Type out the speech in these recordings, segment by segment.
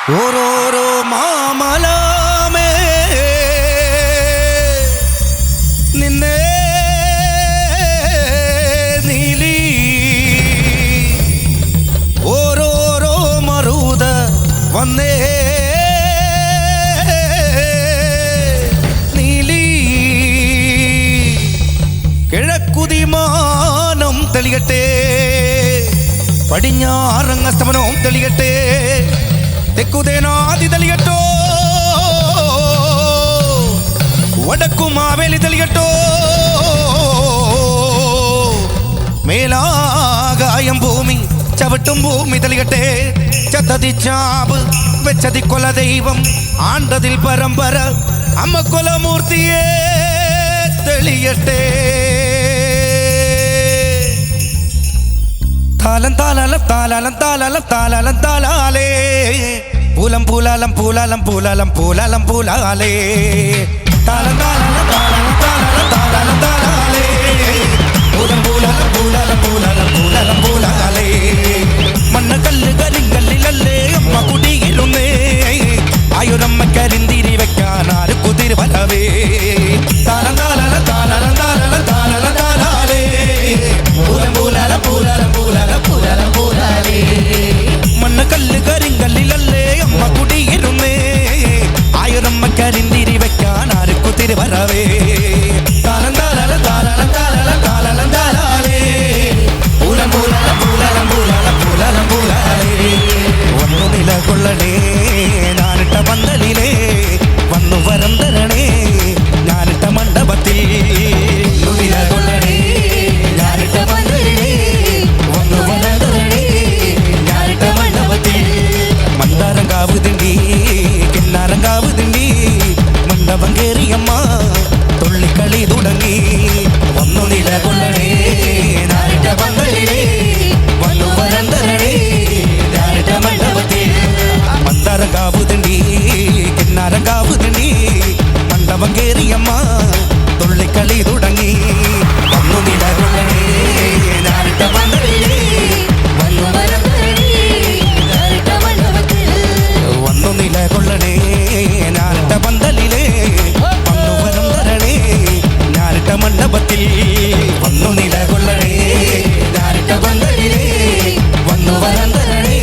ഓരോരോ മാമലമേ നിന്നെ നീലി ഓരോരോ മറുത വന്നേ നീലി കിഴക്കുതിമാനം തെളിയട്ടെ പടിഞ്ഞാറങ്ങസ്തമനവും തെളിയട്ടെ തെക്കുതേനാദി തെളിയട്ടോ വടക്കു മാവേലി തെളിയട്ടോ മേലാകായം ഭൂമി ചവിട്ടും ഭൂമി തെളിയട്ടെ ചത്തതി ചാപ് വെച്ചതി കൊല ദൈവം ആണ്ടതിൽ പരമ്പര അമ്മ കൊലമൂർത്തിയെ തെളിയട്ടെ താലം താലാലം താലാലം താലാലം താലാലം താലാലേ പൂലം പൂലാലം പൂലാലം പൂലാലം പൂലാലം പൂലാലേ താലം താലാലം താലാലം താലാലം താലാലം താലാലേ പൂലം പൂലാലം പൂലാലം പൂലാലം പൂലാലം പൂലാലേ മണ്ണ് കല്ല് കരിങ്കല്ലിലല്ലേ അമ്മ കുടിയിരുന്നേ ആയുരമ്മ കരിന്തിരി വെക്കാൻ ആര് കുതിര് വരവേ താലം താലാലം താലാലം താലാലം താലാലം താലാലേ പൂലം പൂലാലം പൂലാലം പൂലാലം പൂലാലം പൂലാലേ മണ്ണ് കല്ല് കരിങ്കല്ലിലല്ലേ അമ്മ കുടിയിരുന്നേ ആയുരമ്മ കരിന്തിരി വെക്കാൻ ആര് കുതിര് വരവേ താലം താലാലം താലാലം താലാലം താലാലം താലാലേ പൂലം പൂലാലം പൂലാലം പൂലാലം പൂലാലം പൂലാലേ വന്നു നിലകൊള്ളണേ ഞാനിട്ട പന്തലിലേ വന്നു വരം തരണേ ഞാനിട്ട മണ്ഡപത്തിൽ നിലകൊള്ളണേ ഞാനിട്ട പന്തലിലേ വന്നു വരം തരണേ ഞാനിട്ട മണ്ഡപത്തിൽ മന്ദാരം കാവ് തിണ്ടി കിന്നാരം കാവ് തിണ്ടി മണ്ഡപം കേറിയമ്മ തുള്ളിക്കളി തുടങ്ങി വന്നു നിലകൊള്ളണേ ഞാനിട്ട പന്തലിലേ വന്നു വരം തരണേ ഞാനിട്ട മണ്ഡപത്തിൽ മന്ദാരം കാവ് തിണ്ടി കിന്നാരം കാവ് തിണ്ടി മണ്ഡപം കേറിയമ്മ തുള്ളിക്കളി തുടങ്ങി വന്നു നിലകൊള്ളണേ ഞാനിട്ട പന്തലിലേ വന്നു വരം തരണേ ഞാനിട്ട മണ്ഡപത്തിൽ വന്നു നിലകൊള്ളണേ ഞാനിട്ട പന്തലിലേ വന്നു വരം തരണേ ഞാനിട്ട മണ്ഡപത്തിൽ വന്നു നിലകൊള്ളണേ ഞാനിട്ട പന്തലിലേ വന്നു വരം തരണേ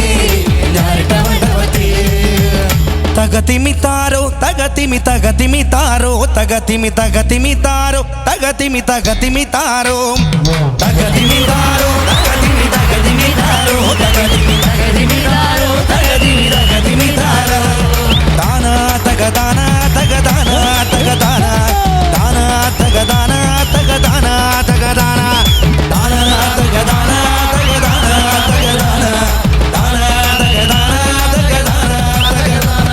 ഞാനിട്ട മണ്ഡപത്തിൽ തകതിമി താരോ തകതിമി തകതിമി താരോ തകതിമി തകതിമി താരോ തകതിമി തകതിമി താരോ തകതിമി താരോ തകതിമി തകതിമി താരോ തകതിമി തകതിമി താരോ തകതിമി തകതിമി താരോ താന തകദാന തകദാന തകദാന താന തകദാന തകദാന തകദാന താന തകദാന തകദാന തകദാന താന തകദാന തകദാന തകദാന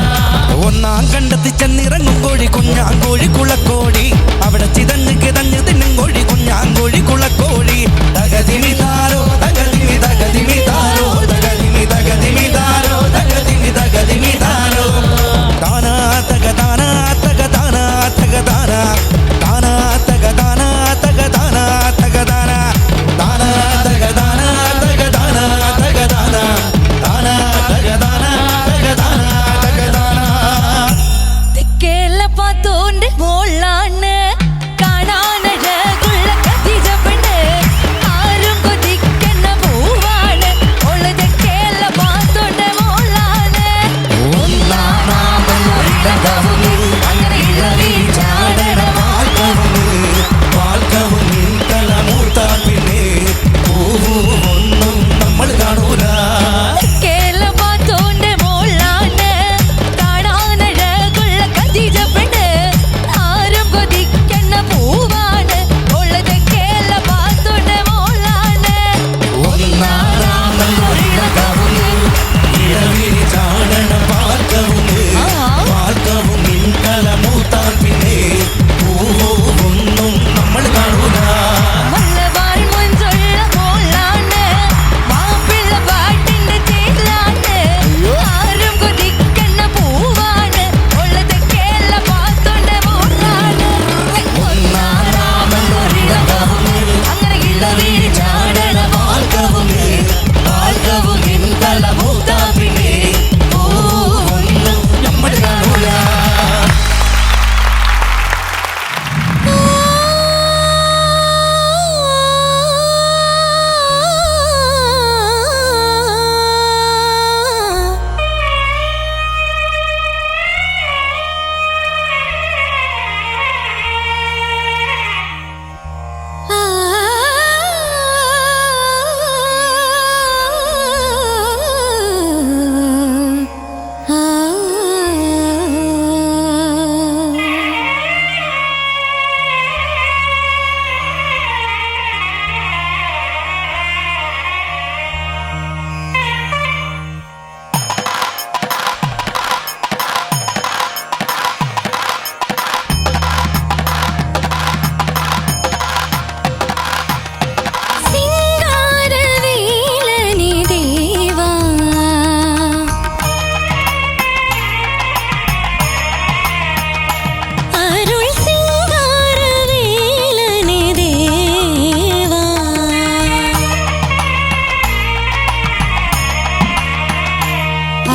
ഒന്നാം കണ്ടെത്തി ചെന്നിറങ്ങും കോഴി കുഞ്ഞാങ്കോഴി കുളക്കോഴി അവിടെ ചിതഞ്ഞ് കിതഞ്ഞ് തിന്നും കോഴി കുഞ്ഞാങ്കോഴി കുളക്കോഴി തകതിമി താരോ തകതിമി തകതിമി താരോ തകതി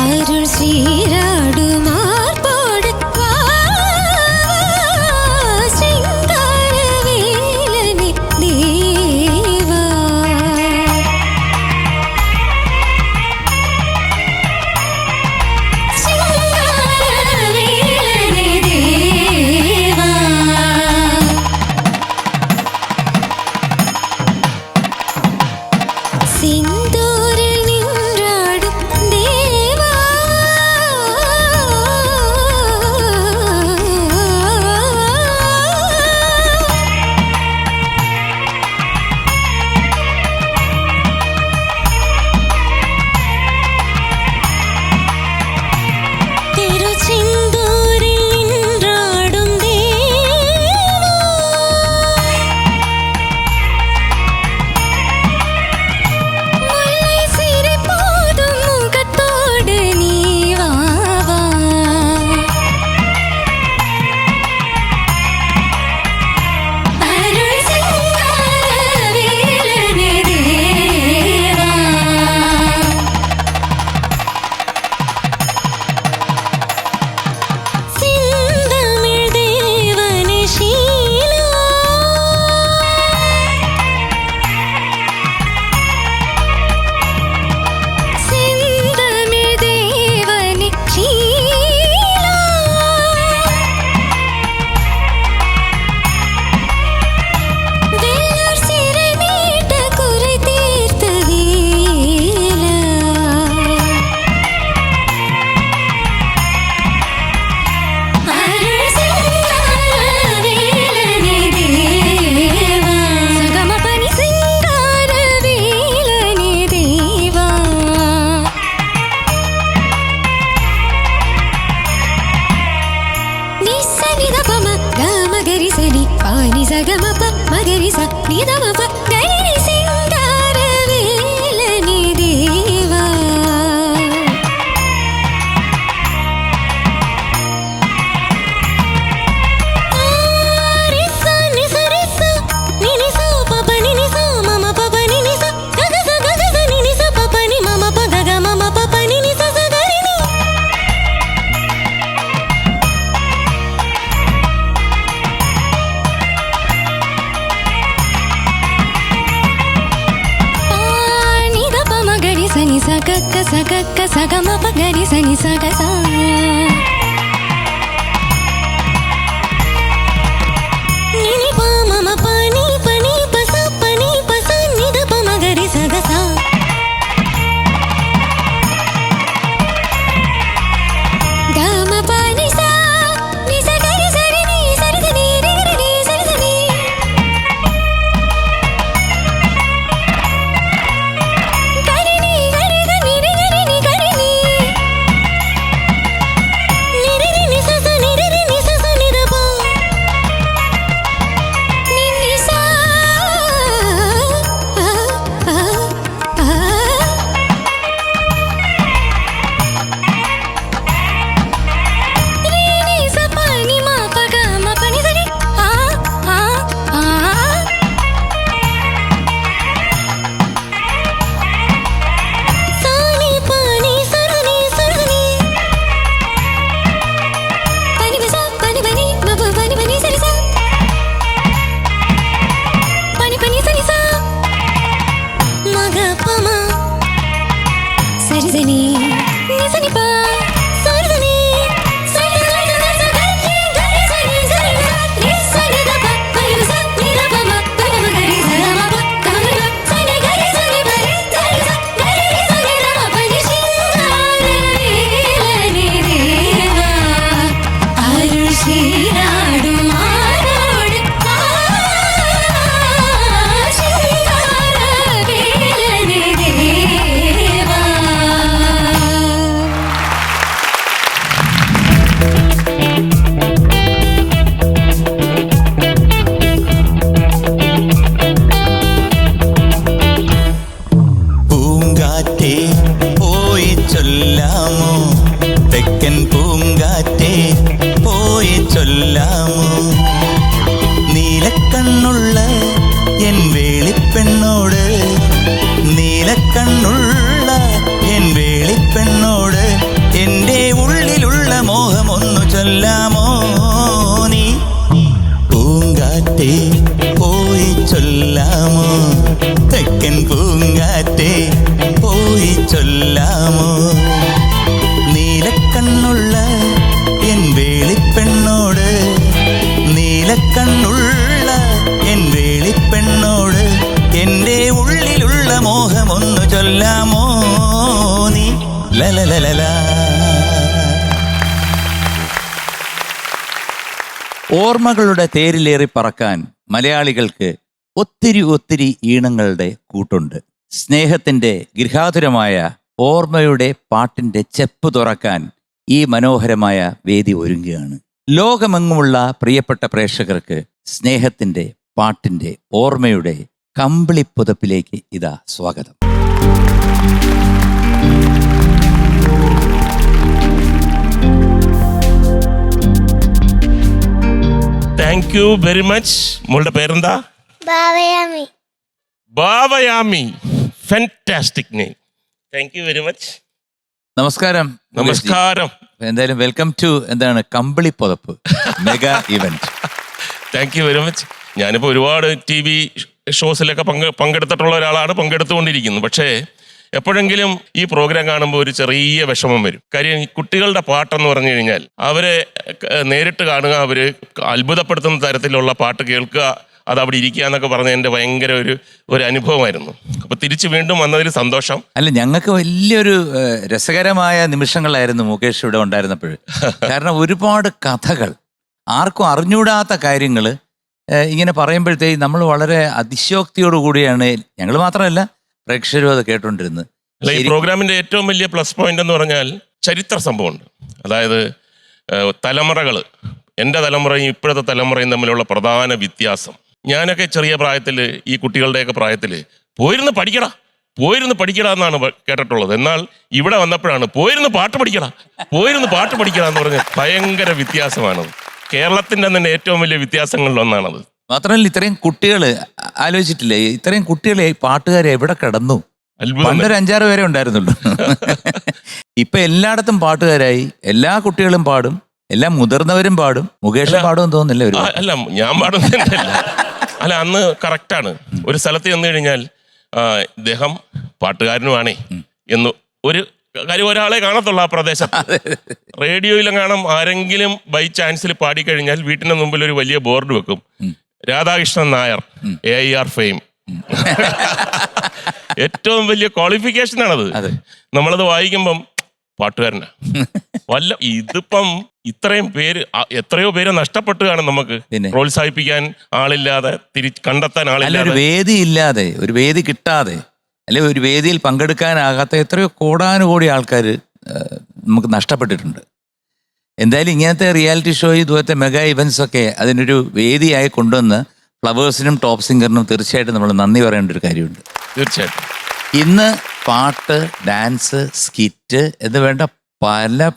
அருள் சீராடுமார்போடு சிங்கார வேலனே தேவா. சிங்கார வேலனே தேவா. சிந்தூரில் நின்றாடும் தேவா. திருச்செந்தூரில் நின்றாடும் தேவா. முல்லை சிரிப்போதும் முகத்தோடு நீ வா வா. அருள் சிங்கார வேலனே தேவா. சிந்தமிழ் தேவனே ஷீலா. செந்தமிழ் தேவனே ஷீலா. வெள்ளூர் சிறை மீட்ட குறை தீர்த்த வேலா. அருள் சிங்கார வேலனே தேவா. சகமபனி சிங்கார வேலனே தேவா. நிச நிதபம கமகரி சனி பானி சகமப மகரி ச நிதமப கரி சிங்கார வேலனே தேவா. ரிசா நிச ரிசா நினிசா பப நினிசா மம பப நினிசா ககச ககச நினிசா பப நி மம பகக மம பப நினிசா சகரினி. பானித பமகரி சனி சகக்க சகக்க சகம பகரி சனி சகசா. நினி பா மம பனி பனி பச பனி பச நித பமகரி சகசா. கம பனி சா நிச கரி சரி நீ சரி சரி ரிகரி நீ சரி சரி. கரி நீ கரி கரி ரிகரி நீ கரி நீ. நிரிரி நிசச நிரிரி நிசச நிதபா. நினிசா. ரினிச பனி மா பக ம பனி சரி ஆ ஆ ஆ. சானி பனி சரணி சரணி. பனி பச பனி பனி மப பனி பனி சரி சா. பனி பனி சரி சா. மக பம சரி சனி நிசனி பா சரி சனி. சரி சரி சரி சரி கரி சரி சரி சா. நிசனி தப பனி பச நித பம பம கரி சரம ப கம ப சனி கரி சனி பரி சரி சா. கரி சனி தப பனி சிங்கார வேலனே தேவா. அருள் சீராடுமார்போடு சிங்கார வேலனே தேவா. പൂങ്കാറ്റേ പോയി ചൊല്ലാമോ തെക്കൻ പൂങ്കാറ്റേ പോയി ചൊല്ലാമോ നീലക്കണ്ണുള്ള എൻ വേളിപ്പെണ്ണോട് നീലക്കണ്ണുള്ള എൻ വേളിപ്പെണ്ണോട് നീലക്കണ്ണുള്ള എൻ വേളിപ്പെണ്ണോട്, നീലക്കണ്ണുള്ള എൻ വേളിപ്പെണ്ണോട് എൻ്റെ ഉള്ളിലുള്ള മോഹമൊന്നു ചൊല്ലാമോ നീ? ലലലല. ഓർമ്മകളുടെ തേരിലേറി പറക്കാൻ മലയാളികൾക്ക് ഒത്തിരി ഈണങ്ങളുടെ കൂട്ടുണ്ട്. സ്നേഹത്തിന്റെ ഗൃഹാതുരമായ ഓർമ്മയുടെ പാട്ടിന്റെ ചെപ്പ് തുറക്കാൻ ഈ മനോഹരമായ വേദി ഒരുങ്ങുകയാണ്. ലോകമെങ്ങുമുള്ള പ്രിയപ്പെട്ട പ്രേക്ഷകർക്ക് സ്നേഹത്തിന്റെ പാട്ടിന്റെ ഓർമ്മയുടെ കമ്പിളിപ്പുതപ്പിലേക്ക് ഇതാ സ്വാഗതം. Thank you very much. മോളുടെ പേരെന്താ? Bhavayami. Bhavayami. Fantastic name. Thank you very much. നമസ്കാരം. നമസ്കാരം. എന്തായാലും വെൽക്കം ടു എന്താണ് കമ്പിളിപ്പുതപ്പ് mega event. Thank you very much. ഞാനിപ്പോൾ ഒരുപാട് TV ഷോസിലൊക്കെ പങ്കെടുത്തിട്ടുള്ള ഒരാളാണ്, പങ്കെടുത്തുകൊണ്ടിരിക്കുന്നത്. പക്ഷേ എപ്പോഴെങ്കിലും ഈ പ്രോഗ്രാം കാണുമ്പോൾ ഒരു ചെറിയ വിഷമം വരും. കാര്യം ഈ കുട്ടികളുടെ പാട്ടെന്ന് പറഞ്ഞു കഴിഞ്ഞാൽ അവരെ നേരിട്ട് കാണുക, അവർ അത്ഭുതപ്പെടുത്തുന്ന തരത്തിലുള്ള പാട്ട് കേൾക്കുക, അത് അവിടെ ഇരിക്കുക എന്നൊക്കെ പറഞ്ഞ എൻ്റെ ഭയങ്കര ഒരു അനുഭവമായിരുന്നു. അപ്പോൾ തിരിച്ച് വീണ്ടും വന്നതിൽ സന്തോഷം. അല്ല, ഞങ്ങൾക്ക് വലിയൊരു രസകരമായ നിമിഷങ്ങളായിരുന്നു മുകേഷ് ഇവിടെ ഉണ്ടായിരുന്നപ്പോൾ. കാരണം ഒരുപാട് കഥകൾ, ആർക്കും അറിഞ്ഞൂടാത്ത കാര്യങ്ങൾ ഇങ്ങനെ പറയുമ്പോഴത്തേക്ക് നമ്മൾ വളരെ അതിശയോക്തിയോടു കൂടിയാണ്, ഞങ്ങൾ മാത്രമല്ല പ്രേക്ഷകരും അത് കേട്ടോണ്ടിരുന്നത്. അല്ല, ഈ പ്രോഗ്രാമിന്റെ ഏറ്റവും വലിയ പ്ലസ് പോയിന്റ് എന്ന് പറഞ്ഞാൽ ചരിത്ര സംഭവമുണ്ട്. അതായത് തലമുറകൾ, എൻ്റെ തലമുറയും ഇപ്പോഴത്തെ തലമുറയും തമ്മിലുള്ള പ്രധാന വ്യത്യാസം. ഞാനൊക്കെ ചെറിയ പ്രായത്തിൽ, ഈ കുട്ടികളുടെയൊക്കെ പ്രായത്തിൽ പോയിരുന്ന് പഠിക്കടാ എന്നാണ് കേട്ടിട്ടുള്ളത്. എന്നാൽ ഇവിടെ വന്നപ്പോഴാണ് പോയിരുന്ന് പാട്ട് പഠിക്കടാ എന്ന് പറഞ്ഞ് ഭയങ്കര വ്യത്യാസമാണത്. കേരളത്തിൻ്റെ തന്നെ ഏറ്റവും വലിയ വ്യത്യാസങ്ങളിലൊന്നാണത്. മാത്രമല്ല, ഇത്രയും കുട്ടികൾ ആലോചിച്ചിട്ടില്ലേ, ഇത്രയും കുട്ടികളെ പാട്ടുകാരെ എവിടെ കിടന്നു? പണ്ടൊരു 5-6 പേരെ ഉണ്ടായിരുന്നുള്ളൂ. ഇപ്പൊ എല്ലായിടത്തും പാട്ടുകാരായി, എല്ലാ കുട്ടികളും പാടും, എല്ലാ മുതിർന്നവരും പാടും. മുകേഷ് പാടുമെന്ന് തോന്നുന്നില്ല ഒരു. അല്ല, ഞാൻ പാടുന്നില്ല. അല്ല, അന്ന് കറക്റ്റാണ്. ഒരു സ്ഥലത്ത് ചെന്ന് കഴിഞ്ഞാൽ ഇദ്ദേഹം പാട്ടുകാരനുമാണേ എന്ന് ഒരു കാര്യം ഒരാളെ കാണത്തുള്ളൂ ആ പ്രദേശത്ത്. റേഡിയോയിലും കാണാം, ആരെങ്കിലും ബൈ ചാൻസിൽ പാടിക്കഴിഞ്ഞാൽ വീട്ടിന് മുമ്പിൽ ഒരു വലിയ ബോർഡ് വെക്കും, രാധാകൃഷ്ണൻ നായർ AIR ഫെയിം. ഏറ്റവും വലിയ ക്വാളിഫിക്കേഷൻ ആണത്. നമ്മളത് വായിക്കുമ്പം പാട്ടുകാരനാ ഇതിപ്പം ഇത്രയും പേര്, എത്രയോ പേര് നഷ്ടപ്പെട്ടു കാണും. നമുക്ക് പ്രോത്സാഹിപ്പിക്കാൻ ആളില്ലാതെ, കണ്ടെത്താൻ ആളില്ലാതെ, ഒരു വേദി ഇല്ലാതെ, ഒരു വേദി കിട്ടാതെ, അല്ലെ ഒരു വേദിയിൽ പങ്കെടുക്കാനാകാത്ത എത്രയോ കോടാനുകോടി ആൾക്കാർ നമുക്ക് നഷ്ടപ്പെട്ടിട്ടുണ്ട്. എന്തായാലും ഇങ്ങനത്തെ റിയാലിറ്റി ഷോ, ഇതുപോലത്തെ മെഗാ ഇവൻറ്റ്സ് ഒക്കെ അതിനൊരു വേദിയായി കൊണ്ടുവന്ന് ഫ്ലവേഴ്സിനും ടോപ്പ് സിംഗറിനും തീർച്ചയായിട്ടും നമ്മൾ നന്ദി പറയേണ്ട ഒരു കാര്യമുണ്ട്. തീർച്ചയായിട്ടും. ഇന്ന് പാട്ട്, ഡാൻസ്, സ്കിറ്റ് എന്ന് വേണ്ട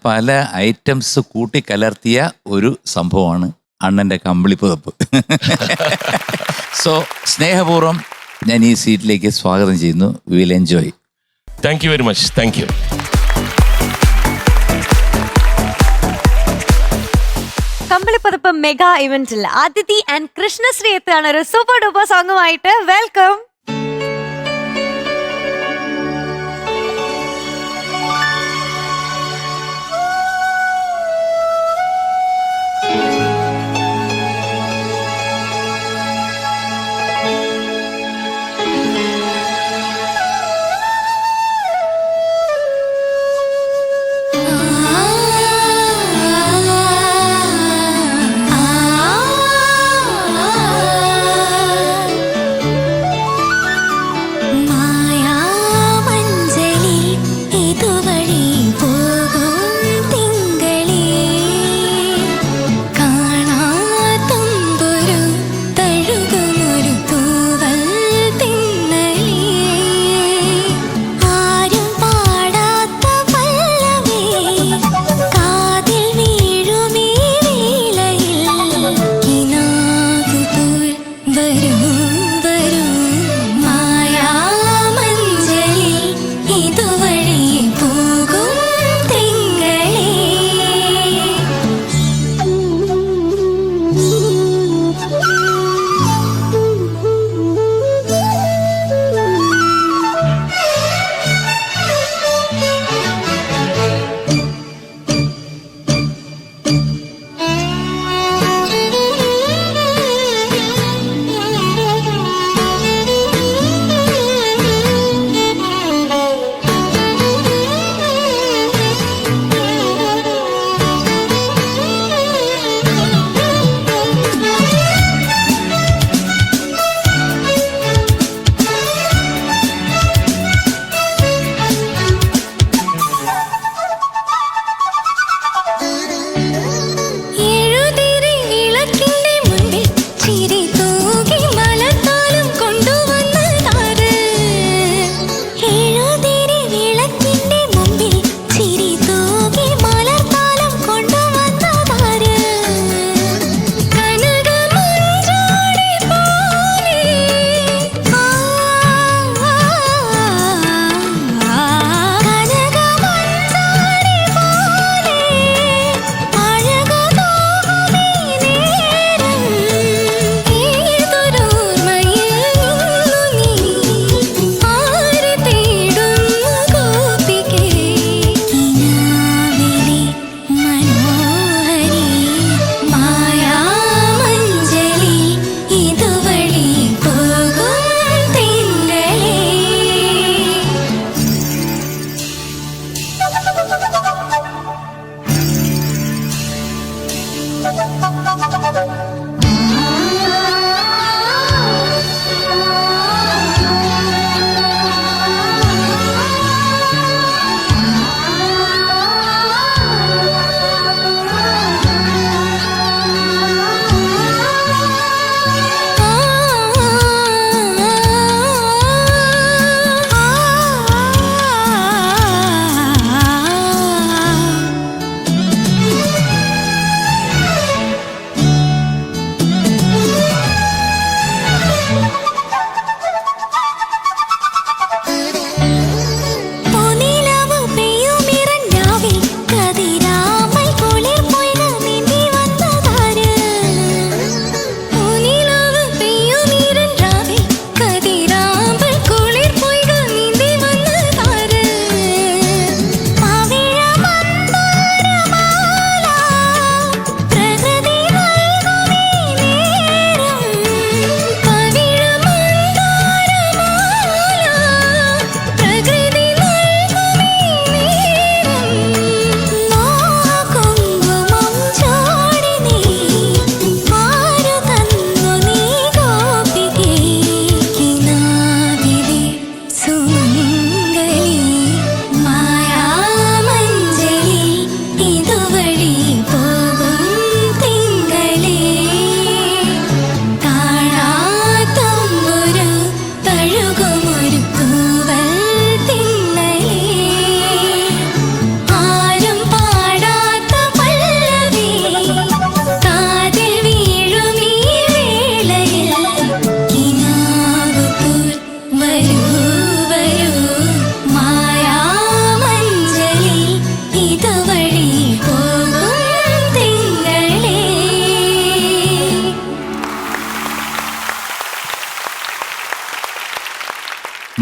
പല ഐറ്റംസ് കൂട്ടിക്കലർത്തിയ ഒരു സംഭവമാണ് അണ്ണൻ്റെ കമ്പിളിപ്പുതപ്പ്. സോ സ്നേഹപൂർവ്വം ഞാൻ ഈ സീറ്റിലേക്ക് സ്വാഗതം ചെയ്യുന്നു. We will enjoy. Thank you very much. Thank you. കമ്പിളിപ്പുതപ്പ് മെഗാ ഇവന്റിൽ അതിഥി ആൻഡ് കൃഷ്ണശ്രീ എത്തുകയാണ് ഒരു സൂപ്പർ ഡൂപ്പർ സോങ്ങുമായിട്ട്. വെൽക്കം.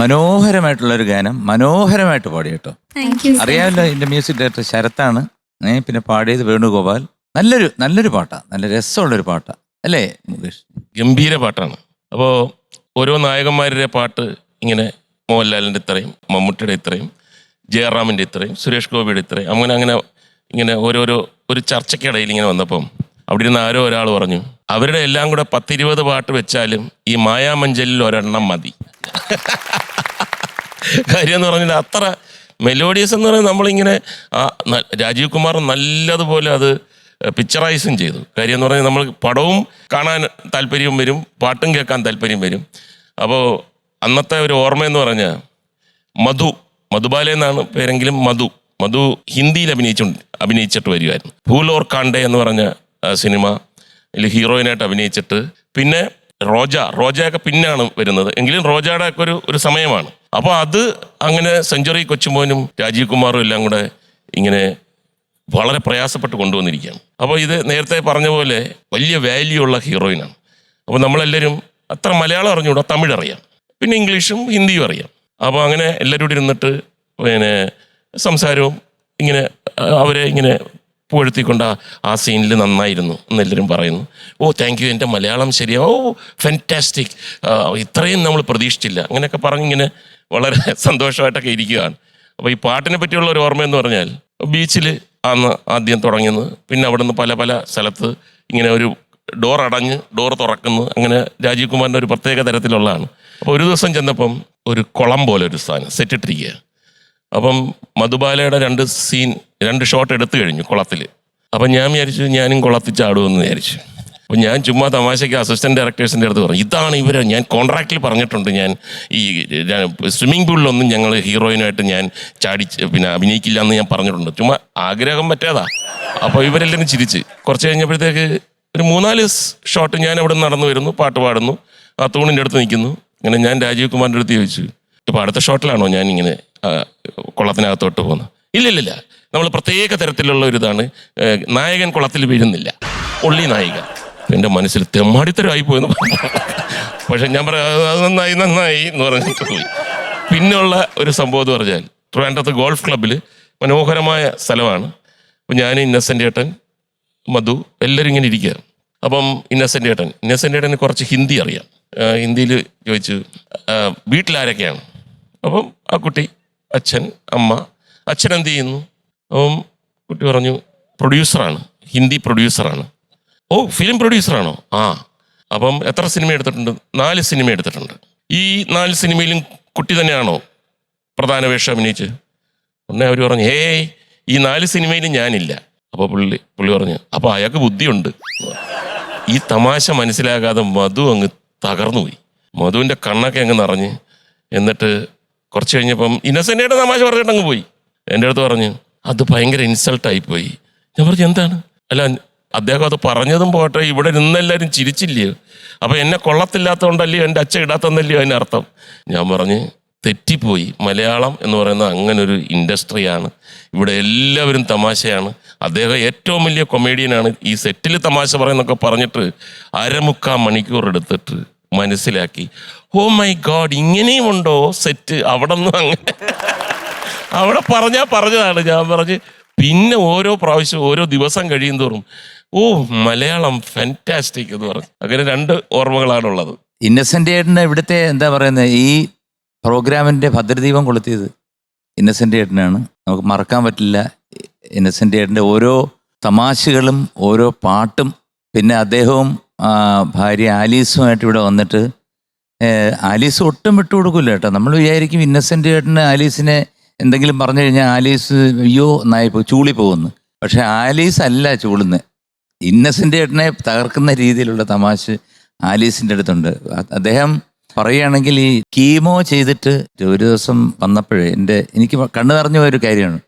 മനോഹരമായിട്ടുള്ളൊരു ഗാനം മനോഹരമായിട്ട് പാടി കേട്ടോ. അറിയാമല്ലോ എൻ്റെ മ്യൂസിക് ഡയറക്ടർ ശരത്താണ്. പിന്നെ പാടിയത് വേണുഗോപാൽ. നല്ലൊരു പാട്ടാ, നല്ല രസമുള്ളൊരു പാട്ടാ അല്ലേ മുകേഷ്? ഗംഭീര പാട്ടാണ്. അപ്പോൾ ഓരോ നായകന്മാരുടെ പാട്ട് ഇങ്ങനെ മോഹൻലാലിൻ്റെ ഇത്രയും, മമ്മൂട്ടിയുടെ ഇത്രയും, ജയറാമിൻ്റെ ഇത്രയും, സുരേഷ് ഗോപിയുടെ ഇത്രയും, അങ്ങനെ ഇങ്ങനെ ഓരോരോ ഒരു ചർച്ചയ്ക്കിടയിൽ ഇങ്ങനെ വന്നപ്പം അവിടെ ഇരുന്ന് ആരോ ഒരാൾ പറഞ്ഞു, അവരുടെ എല്ലാം കൂടെ 10-20 പാട്ട് വെച്ചാലും ഈ മായാമഞ്ചലിൽ ഒരെണ്ണം മതി. കാര്യം എന്ന് പറഞ്ഞാൽ അത്ര മെലോഡിയസ് എന്ന് പറയുന്നത് നമ്മളിങ്ങനെ രാജീവ് കുമാർ നല്ലതുപോലെ അത് പിക്ചറൈസും ചെയ്തു. കാര്യം എന്ന് പറഞ്ഞാൽ നമ്മൾ പടവും കാണാൻ താല്പര്യം വരും, പാട്ടും കേൾക്കാൻ താല്പര്യം വരും. അപ്പോൾ അന്നത്തെ ഒരു ഓർമ്മയെന്ന് പറഞ്ഞാൽ മധുബാല എന്നാണ് പേരെങ്കിലും മധു ഹിന്ദിയിൽ അഭിനയിച്ചിട്ട് വരുമായിരുന്നു. ഭൂൽ ഓർ കാണ്ടെ എന്ന് പറഞ്ഞ സിനിമയിൽ ഹീറോയിനായിട്ട് അഭിനയിച്ചിട്ട് പിന്നെ റോജയൊക്കെ പിന്നാണ് വരുന്നത്, എങ്കിലും റോജയുടെ ഒക്കെ ഒരു സമയമാണ്. അപ്പോൾ അത് അങ്ങനെ സെഞ്ചുറി കൊച്ചുമോനും രാജീവ് കുമാറും എല്ലാം കൂടെ ഇങ്ങനെ വളരെ പ്രയാസപ്പെട്ട് കൊണ്ടുവന്നിരിക്കുകയാണ്. അപ്പോൾ ഇത് നേരത്തെ പറഞ്ഞ പോലെ വലിയ വാല്യൂ ഉള്ള ഹീറോയിനാണ്. അപ്പോൾ നമ്മളെല്ലാവരും അത്ര മലയാളം അറിഞ്ഞുകൂടാ, തമിഴ് അറിയാം, പിന്നെ ഇംഗ്ലീഷും ഹിന്ദിയും അറിയാം. അപ്പോൾ അങ്ങനെ എല്ലാവരും കൂടി ഇരുന്നിട്ട് പിന്നെ സംസാരവും ഇങ്ങനെ അവരെ ഇങ്ങനെ പുകഴ്ത്തിക്കൊണ്ട് ആ സീനിൽ നന്നായിരുന്നു എന്നെല്ലാവരും പറയുന്നു. ഓ താങ്ക് യു, എൻ്റെ മലയാളം ശരിയാ, ഓ ഫാന്റാസ്റ്റിക്, ഇത്രയും നമ്മൾ പ്രതീക്ഷിച്ചില്ല, അങ്ങനെയൊക്കെ പറഞ്ഞിങ്ങനെ വളരെ സന്തോഷമായിട്ടൊക്കെ ഇരിക്കുകയാണ്. അപ്പോൾ ഈ പാട്ടിനെ പറ്റിയുള്ള ഒരു ഓർമ്മയെന്ന് പറഞ്ഞാൽ ബീച്ചിൽ ആണ് ആദ്യം തുടങ്ങിയത്. പിന്നെ അവിടെ നിന്ന് പല സ്ഥലത്ത് ഇങ്ങനെ ഒരു ഡോർ അടഞ്ഞ് ഡോർ തുറക്കുന്നു, അങ്ങനെ രാജീവ് കുമാറിൻ്റെ ഒരു പ്രത്യേക തരത്തിലുള്ളതാണ്. അപ്പോൾ ഒരു ദിവസം ചെന്നപ്പം ഒരു കുളം പോലെ ഒരു സാധനം സെറ്റിട്ടിരിക്കുക. അപ്പം മധുബാലയുടെ 2 ഷോട്ട് എടുത്തു കഴിഞ്ഞു കുളത്തിൽ. അപ്പം ഞാൻ വിചാരിച്ചു ഞാനും കുളത്തിൽ ചാടുമെന്ന് വിചാരിച്ചു. അപ്പം ഞാൻ ചുമ്മാ തമാശയ്ക്ക് അസിസ്റ്റൻറ്റ് ഡയറക്ടേഴ്സിൻ്റെ അടുത്ത് പറഞ്ഞു, ഇതാണ് ഇവർ, ഞാൻ കോൺട്രാക്റ്റിൽ പറഞ്ഞിട്ടുണ്ട്, ഞാൻ ഈ സ്വിമ്മിംഗ് പൂളിലൊന്നും ഞങ്ങൾ ഹീറോയിനായിട്ട് ഞാൻ പിന്നെ അഭിനയിക്കില്ല എന്ന് ഞാൻ പറഞ്ഞിട്ടുണ്ട്, ചുമ്മാ ആഗ്രഹം പറ്റാതാ. അപ്പോൾ ഇവരെല്ലാവരും ചിരിച്ച് കുറച്ച് കഴിഞ്ഞപ്പോഴത്തേക്ക് ഒരു 3-4 ഷോട്ട് ഞാൻ അവിടെ നടന്നു വരുന്നു, പാട്ട് പാടുന്നു, ആ തൂണിൻ്റെ അടുത്ത് നിൽക്കുന്നു. അങ്ങനെ ഞാൻ രാജീവ് കുമാറിൻ്റെ അടുത്ത് ചോദിച്ചു, ഇപ്പോൾ അടുത്ത ഷോട്ടിലാണോ ഞാൻ ഇങ്ങനെ കുളത്തിനകത്തോട്ട് പോകുന്നത്? ഇല്ലില്ല, നമ്മൾ പ്രത്യേക തരത്തിലുള്ള ഒരു ഇതാണ്, നായകൻ കുളത്തിൽ വീഴുന്നില്ല, ഒള്ളി നായിക. എൻ്റെ മനസ്സിൽ തെമ്മാടിത്തരമായി പോയെന്ന് പറഞ്ഞു. പക്ഷെ ഞാൻ പറയാം അത് നന്നായി എന്ന് പറഞ്ഞിട്ട് പോയി. പിന്നെയുള്ള ഒരു സംഭവം എന്ന് പറഞ്ഞാൽ ട്രിവാൻഡ്രത്ത് ഗോൾഫ് ക്ലബ്ബിൽ മനോഹരമായ സ്ഥലമാണ്. അപ്പം ഞാൻ ഇന്നസെൻ്റ് ഏട്ടൻ, മധു എല്ലാവരും ഇങ്ങനെ ഇരിക്കുക. അപ്പം ഇന്നസെൻ്റ് ഏട്ടന് കുറച്ച് ഹിന്ദി അറിയാം. ഹിന്ദിയിൽ ചോദിച്ചു വീട്ടിലാരൊക്കെയാണ്? അപ്പം ആ കുട്ടി അച്ഛൻ, അമ്മ. അച്ഛൻ എന്ത് ചെയ്യുന്നു? അപ്പം കുട്ടി പറഞ്ഞു പ്രൊഡ്യൂസറാണ്, ഹിന്ദി പ്രൊഡ്യൂസറാണ്. ഓ ഫിലിം പ്രൊഡ്യൂസറാണോ? ആ. അപ്പം എത്ര സിനിമ എടുത്തിട്ടുണ്ട്? 4 സിനിമ എടുത്തിട്ടുണ്ട്. ഈ 4 സിനിമയിലും കുട്ടി തന്നെയാണോ പ്രധാന വേഷം അഭിനയിച്ച്? ഉടനെ അവർ പറഞ്ഞു ഏയ് ഈ 4 സിനിമയിലും ഞാനില്ല. അപ്പോൾ പുള്ളി പറഞ്ഞു അപ്പോൾ അയാൾക്ക് ബുദ്ധിയുണ്ട്. ഈ തമാശ മനസ്സിലാകാതെ മധു അങ്ങ് തകർന്നുപോയി. മധുവിൻ്റെ കണ്ണൊക്കെ അങ്ങ് നിറഞ്ഞ്. എന്നിട്ട് കുറച്ച് കഴിഞ്ഞപ്പം ഇന്നസെൻ്റെയുടെ തമാശ പറഞ്ഞിട്ട് അങ്ങ് പോയി. എൻ്റെ അടുത്ത് പറഞ്ഞു അത് ഭയങ്കര ഇൻസൾട്ടായിപ്പോയി. ഞാൻ പറഞ്ഞു എന്താണ്? അല്ല അദ്ദേഹം അത് പറഞ്ഞതും പോട്ടെ, ഇവിടെ നിന്നെല്ലാവരും ചിരിച്ചില്ലയോ? അപ്പോൾ എന്നെ കൊള്ളത്തില്ലാത്തതുകൊണ്ടല്ലയോ എൻ്റെ അച്ഛൻ ഇടാത്തന്നല്ലയോ അതിൻ്റെ അർത്ഥം? ഞാൻ പറഞ്ഞ് തെറ്റിപ്പോയി. മലയാളം എന്ന് പറയുന്നത് അങ്ങനൊരു ഇൻഡസ്ട്രിയാണ്. ഇവിടെ എല്ലാവരും തമാശയാണ്. അദ്ദേഹം ഏറ്റവും വലിയ കൊമേഡിയനാണ്. ഈ സെറ്റിൽ തമാശ പറയുന്നൊക്കെ പറഞ്ഞിട്ട് 1/4 മണിക്കൂർ എടുത്തിട്ട് മനസ്സിലാക്കി. ഓ മൈ ഗോഡ്, ഇങ്ങനെയും ഉണ്ടോ സെറ്റ്? അവിടെ നിന്ന് അങ്ങനെ അവിടെ പറഞ്ഞതാണ്. ഞാൻ പറഞ്ഞ് പിന്നെ ഓരോ പ്രാവശ്യം ഓരോ ദിവസം കഴിയും തോറും ഓ മലയാളം ഫാന്റാസ്റ്റിക് എന്ന് പറഞ്ഞു. അങ്ങനെ 2 ഓർമ്മകളാണുള്ളത്. ഇന്നസെന്റ് ഏട്ടന് ഇവിടുത്തെ എന്താ പറയുന്നത്, ഈ പ്രോഗ്രാമിന്റെ ഭദ്രദീപം കൊളുത്തിയത് ഇന്നസെന്റ് ഏട്ടനാണ്. നമുക്ക് മറക്കാൻ പറ്റില്ല ഇന്നസെന്റ് ഏട്ടൻ്റെ ഓരോ തമാശകളും ഓരോ പാട്ടും. പിന്നെ അദ്ദേഹവും ഭാര്യ ആലീസുമായിട്ട് ഇവിടെ വന്നിട്ട് ആലീസ് ഒട്ടും വിട്ടുകൊടുക്കില്ല കേട്ടോ. നമ്മൾ വിചാരിക്കും ഇന്നസെന്റ് ഏട്ടന് ആലീസിനെ എന്തെങ്കിലും പറഞ്ഞു കഴിഞ്ഞാൽ ആലീസ് അയ്യോ നായിപ്പോ ചൂളി പോകുന്നു. പക്ഷെ ആലീസ് അല്ല ചൂളുന്നത്, ഇന്നസെന്റ് ഏട്ടനെ തകർക്കുന്ന രീതിയിലുള്ള തമാശ ആലീസിൻ്റെ അടുത്തുണ്ട്. അദ്ദേഹം പറയുകയാണെങ്കിൽ ഈ കീമോ ചെയ്തിട്ട് ഒരു ദിവസം വന്നപ്പോഴേ എനിക്ക് കണ്ണു നിറഞ്ഞ ഒരു കാര്യമാണ്.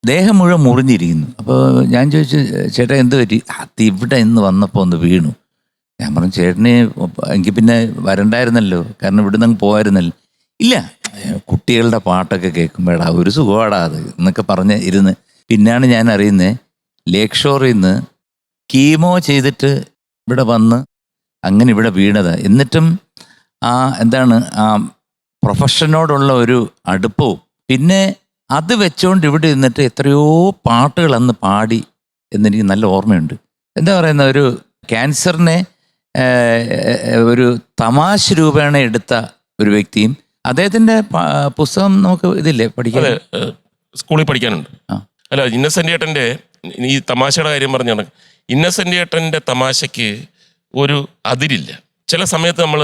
ദേഹം മുഴുവൻ മുറിഞ്ഞിരിക്കുന്നു. അപ്പോൾ ഞാൻ ചോദിച്ചു ചേട്ടാ എന്ത് പറ്റി? അത് ഇവിടെ ഇന്ന് വന്നപ്പോൾ ഒന്ന് വീണു. ഞാൻ പറഞ്ഞു ചേട്ടന് എങ്കിൽ പിന്നെ വരണ്ടായിരുന്നല്ലോ, കാരണം ഇവിടെ നിന്ന് പോകായിരുന്നല്ലോ. ഇല്ല കുട്ടികളുടെ പാട്ടൊക്കെ കേൾക്കുമ്പോഴാ ഒരു സുഖമാടാ അത് എന്നൊക്കെ പറഞ്ഞ് ഇരുന്ന്. പിന്നെയാണ് ഞാൻ അറിയുന്നത് ലേക്ക് ഷോറിൽ നിന്ന് കീമോ ചെയ്തിട്ട് ഇവിടെ വന്ന് അങ്ങനെ ഇവിടെ വീണത്. എന്നിട്ടും എന്താണ് ആ പ്രൊഫഷനോടുള്ള ഒരു അടുപ്പവും പിന്നെ അത് വെച്ചുകൊണ്ട് ഇവിടെ ഇരുന്നിട്ട് എത്രയോ പാട്ടുകൾ അന്ന് പാടി എന്നെനിക്ക് നല്ല ഓർമ്മയുണ്ട്. എന്താ പറയുന്ന ഒരു ക്യാൻസറിനെ ഒരു തമാശ രൂപേണ എടുത്ത ഒരു വ്യക്തിയും. അദ്ദേഹത്തിൻ്റെ പുസ്തകം നമുക്ക് ഇതില്ലേ പഠിക്കാൻ? സ്കൂളിൽ പഠിക്കാനുണ്ട്. അല്ല ഇന്നസെന്റ് ഏട്ടൻ്റെ ഈ തമാശയുടെ കാര്യം പറഞ്ഞാണ്. ഇന്നസെന്റ് ഏട്ടൻ്റെ തമാശയ്ക്ക് ഒരു അതിരില്ല. ചില സമയത്ത് നമ്മൾ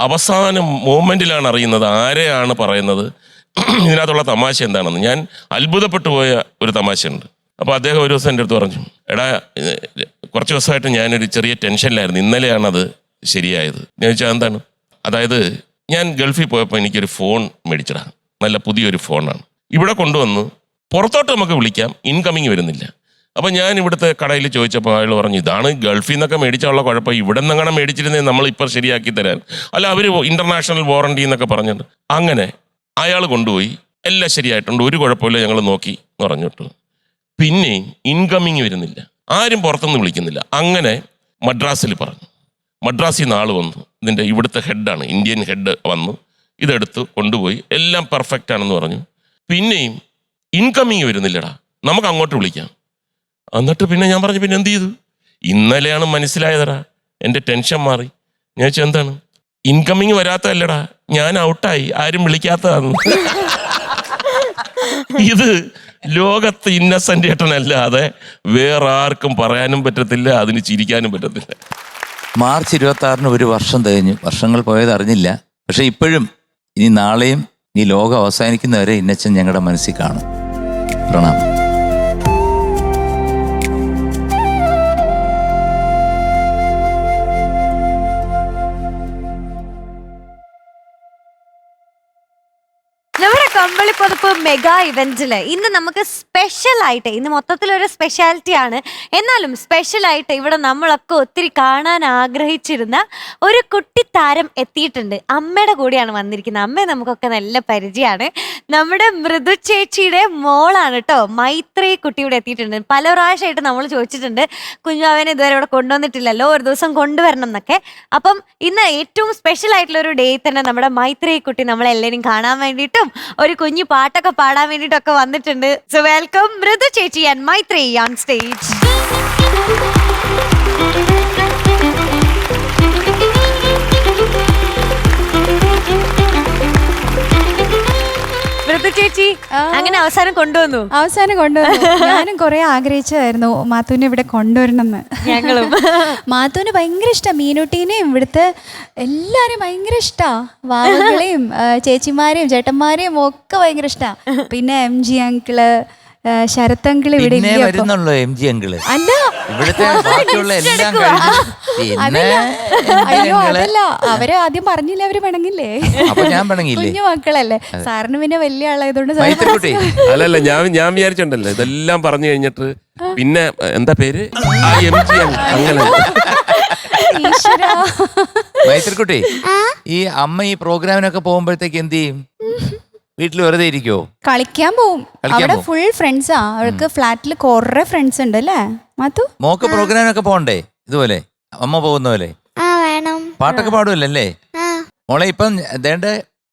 അവസാന മൂമെൻറ്റിലാണ് അറിയുന്നത് ആരെയാണ് പറയുന്നത്, ഇതിനകത്തുള്ള തമാശ എന്താണെന്ന്. ഞാൻ അത്ഭുതപ്പെട്ടു പോയ ഒരു തമാശയുണ്ട്. അപ്പോൾ അദ്ദേഹം ഒരു ദിവസം എൻ്റെ അടുത്ത് പറഞ്ഞു, എടാ കുറച്ച് ദിവസമായിട്ട് ഞാനൊരു ചെറിയ ടെൻഷനിലായിരുന്നു, ഇന്നലെയാണത് ശരിയായത്. ഞാൻ ചോദിച്ചാൽ എന്താണ്? അതായത് ഞാൻ ഗൾഫിൽ പോയപ്പോൾ എനിക്കൊരു ഫോൺ മേടിച്ചടാ, നല്ല പുതിയൊരു ഫോണാണ്. ഇവിടെ കൊണ്ടുവന്ന് പുറത്തോട്ട് നമുക്ക് വിളിക്കാം, ഇൻകമ്മിങ് വരുന്നില്ല. അപ്പോൾ ഞാൻ ഇവിടുത്തെ കടയിൽ ചോദിച്ചപ്പോൾ അയാൾ പറഞ്ഞു ഇതാണ് ഗൾഫിൽ നിന്നൊക്കെ മേടിച്ചുള്ള കുഴപ്പം, ഇവിടെ നിന്നങ്ങനെ മേടിച്ചിരുന്നേ നമ്മളിപ്പോൾ ശരിയാക്കി തരാൻ. അല്ല അവർ ഇൻ്റർനാഷണൽ വാറണ്ടി എന്നൊക്കെ പറഞ്ഞിട്ട് അങ്ങനെ അയാൾ കൊണ്ടുപോയി എല്ലാം ശരിയായിട്ടുണ്ട്, ഒരു കുഴപ്പമില്ല, ഞങ്ങൾ നോക്കി എന്ന് പറഞ്ഞിട്ട്. പിന്നെ ഇൻകമ്മിങ് വരുന്നില്ല, ആരും പുറത്തുനിന്ന് വിളിക്കുന്നില്ല. അങ്ങനെ മദ്രാസിൽ പറഞ്ഞു. മദ്രാസിൽ നിന്ന് ആൾ വന്നു, ഇതിൻ്റെ ഇവിടുത്തെ ഹെഡാണ്, ഇന്ത്യൻ ഹെഡ് വന്നു, ഇതെടുത്ത് കൊണ്ടുപോയി എല്ലാം പെർഫെക്റ്റ് ആണെന്ന് പറഞ്ഞു. പിന്നെയും ഇൻകമ്മിങ് വരുന്നില്ലടാ, നമുക്ക് അങ്ങോട്ട് വിളിക്കാം. എന്നിട്ട് പിന്നെ ഞാൻ പറഞ്ഞു പിന്നെ എന്ത് ചെയ്തു? ഇന്നലെയാണ് മനസ്സിലായതടാ, എൻ്റെ ടെൻഷൻ മാറി. ഞാൻ ചോദിച്ചാൽ എന്താണ്? ഇൻകമ്മിങ് വരാത്തതല്ലടാ, ഞാൻ ഔട്ടായി, ആരും വിളിക്കാത്തതാണ്. ഇത് ലോകത്ത് ഇന്നസെന്റ് ഏട്ടനല്ലാതെ വേറെ ആർക്കും പറയാനും പറ്റത്തില്ല, അതിന് ചിരിക്കാനും പറ്റത്തില്ല. മാർച്ച് 26 ഒരു വർഷം തികഞ്ഞു. വർഷങ്ങൾ പോയത് അറിഞ്ഞില്ല. പക്ഷെ ഇപ്പോഴും ഇനി നാളെയും ഈ ലോകം അവസാനിക്കുന്നവരെ ഇന്നച്ചൻ ഞങ്ങളുടെ മനസ്സിൽ കാണും. പ്രണാമം. നമ്മുടെ കമ്പളിപ്പുതപ്പ് മെഗാ ഇവന്റില് ഇന്ന് നമുക്ക് സ്പെഷ്യൽ ആയിട്ട്, ഇന്ന് മൊത്തത്തിലൊരു സ്പെഷ്യാലിറ്റി ആണ്, എന്നാലും സ്പെഷ്യൽ ആയിട്ട് ഇവിടെ നമ്മളൊക്കെ ഒത്തിരി കാണാൻ ആഗ്രഹിച്ചിരുന്ന ഒരു കുട്ടിത്താരം എത്തിയിട്ടുണ്ട്. അമ്മയുടെ കൂടെയാണ് വന്നിരിക്കുന്നത്. അമ്മയെ നമുക്കൊക്കെ നല്ല പരിചയമാണ്. നമ്മുടെ മൃദു ചേച്ചിയുടെ മോളാണ് കേട്ടോ, മൈത്രി കുട്ടി ഇവിടെ എത്തിയിട്ടുണ്ട്. പല പ്രാവശ്യമായിട്ട് നമ്മൾ ചോദിച്ചിട്ടുണ്ട് കുഞ്ഞാവനെ ഇതുവരെ ഇവിടെ കൊണ്ടുവന്നിട്ടില്ലല്ലോ, ഒരു ദിവസം കൊണ്ടുവരണം എന്നൊക്കെ. അപ്പം ഇന്ന് ഏറ്റവും സ്പെഷ്യൽ ആയിട്ടുള്ള ഒരു ഡേ തന്നെ നമ്മുടെ മൈത്രി കുട്ടി നമ്മളെല്ലാവരും കാണാൻ വേണ്ടിയിട്ടും ഒരു കുഞ്ഞു പാട്ടൊക്കെ പാടാൻ വേണ്ടിയിട്ടൊക്കെ വന്നിട്ടുണ്ട്. സോ വെൽക്കം മൃദു ചേച്ചി ആൻഡ് മൈത്രി ഓൺ സ്റ്റേജ്. മൃദു മൃദു ചേച്ചി അങ്ങനെ അവസാനം കൊണ്ടുവന്നു. അവസാനം കൊണ്ടുവന്നു. ഞാനും കുറെ ആഗ്രഹിച്ചതായിരുന്നു മാത്തുവിനെ ഇവിടെ കൊണ്ടുവരണമെന്ന്. ഞങ്ങളും മാത്തുവിന് ഭയങ്കര ഇഷ്ടമാണ്. മീനുട്ടീനെയും ഇവിടുത്തെ എല്ലാരും ഭയങ്കര ഇഷ്ടമാണ്. വാവകളെയും ചേച്ചിമാരെയും ചേട്ടന്മാരെയും ഒക്കെ ഭയങ്കര ഇഷ്ടമാണ്. പിന്നെ MG അങ്കിള്, ശരത് അങ്കിള് ഇവിടെ പിന്നെ ഇല്ല. വരുന്നുള്ളൂ MG അങ്കിള്. അല്ല ഇവിടുത്തെ ബാക്കിയുള്ള എല്ലാം കഴിഞ്ഞു. പിന്നെ അയ്യോ അതല്ല, അവര് ആദ്യം പറഞ്ഞില്ല, അവര് പിണങ്ങില്ലേ? അപ്പൊ ഞാൻ പിണങ്ങിയില്ലേ? കുഞ്ഞു മക്കളല്ലേ. സാറിന് പിന്നെ വലിയ ആളായതുകൊണ്ട് മൈത്രിക്കുട്ടി അല്ലല്ല, ഞാൻ വിചാരിച്ചിട്ടുണ്ടല്ലോ ഇതെല്ലാം പറഞ്ഞു കഴിഞ്ഞിട്ട് പിന്നെ എന്താ പേര് MG അങ്ങനെ. ഈശ്വരാ. മൈത്രിക്കുട്ടി, ഈ അമ്മ ഈ പ്രോഗ്രാമിനൊക്കെ പോകുമ്പോഴത്തേക്ക് എന്ത് ചെയ്യും? വീട്ടിൽ വെറുതെ ഇരിക്കുവോ? കളിക്കാൻ പോവും. കളിക്കാൻ അവിടെ പോവും. ഫുൾ ഫ്രണ്ട്സാ. അവൾക്ക് ഫ്ലാറ്റിൽ കുറെ ഫ്രണ്ട്സ് ഉണ്ട് അല്ലേ മാത്തു? മോക്ക് പ്രോഗ്രാമിനൊക്കെ പോകണ്ടേ ഇതുപോലെ അമ്മ പോകുന്ന പോലെ? വേണം. പാട്ടൊക്കെ പാടുമല്ലേ? മോളെ ഇപ്പം ദേണ്ട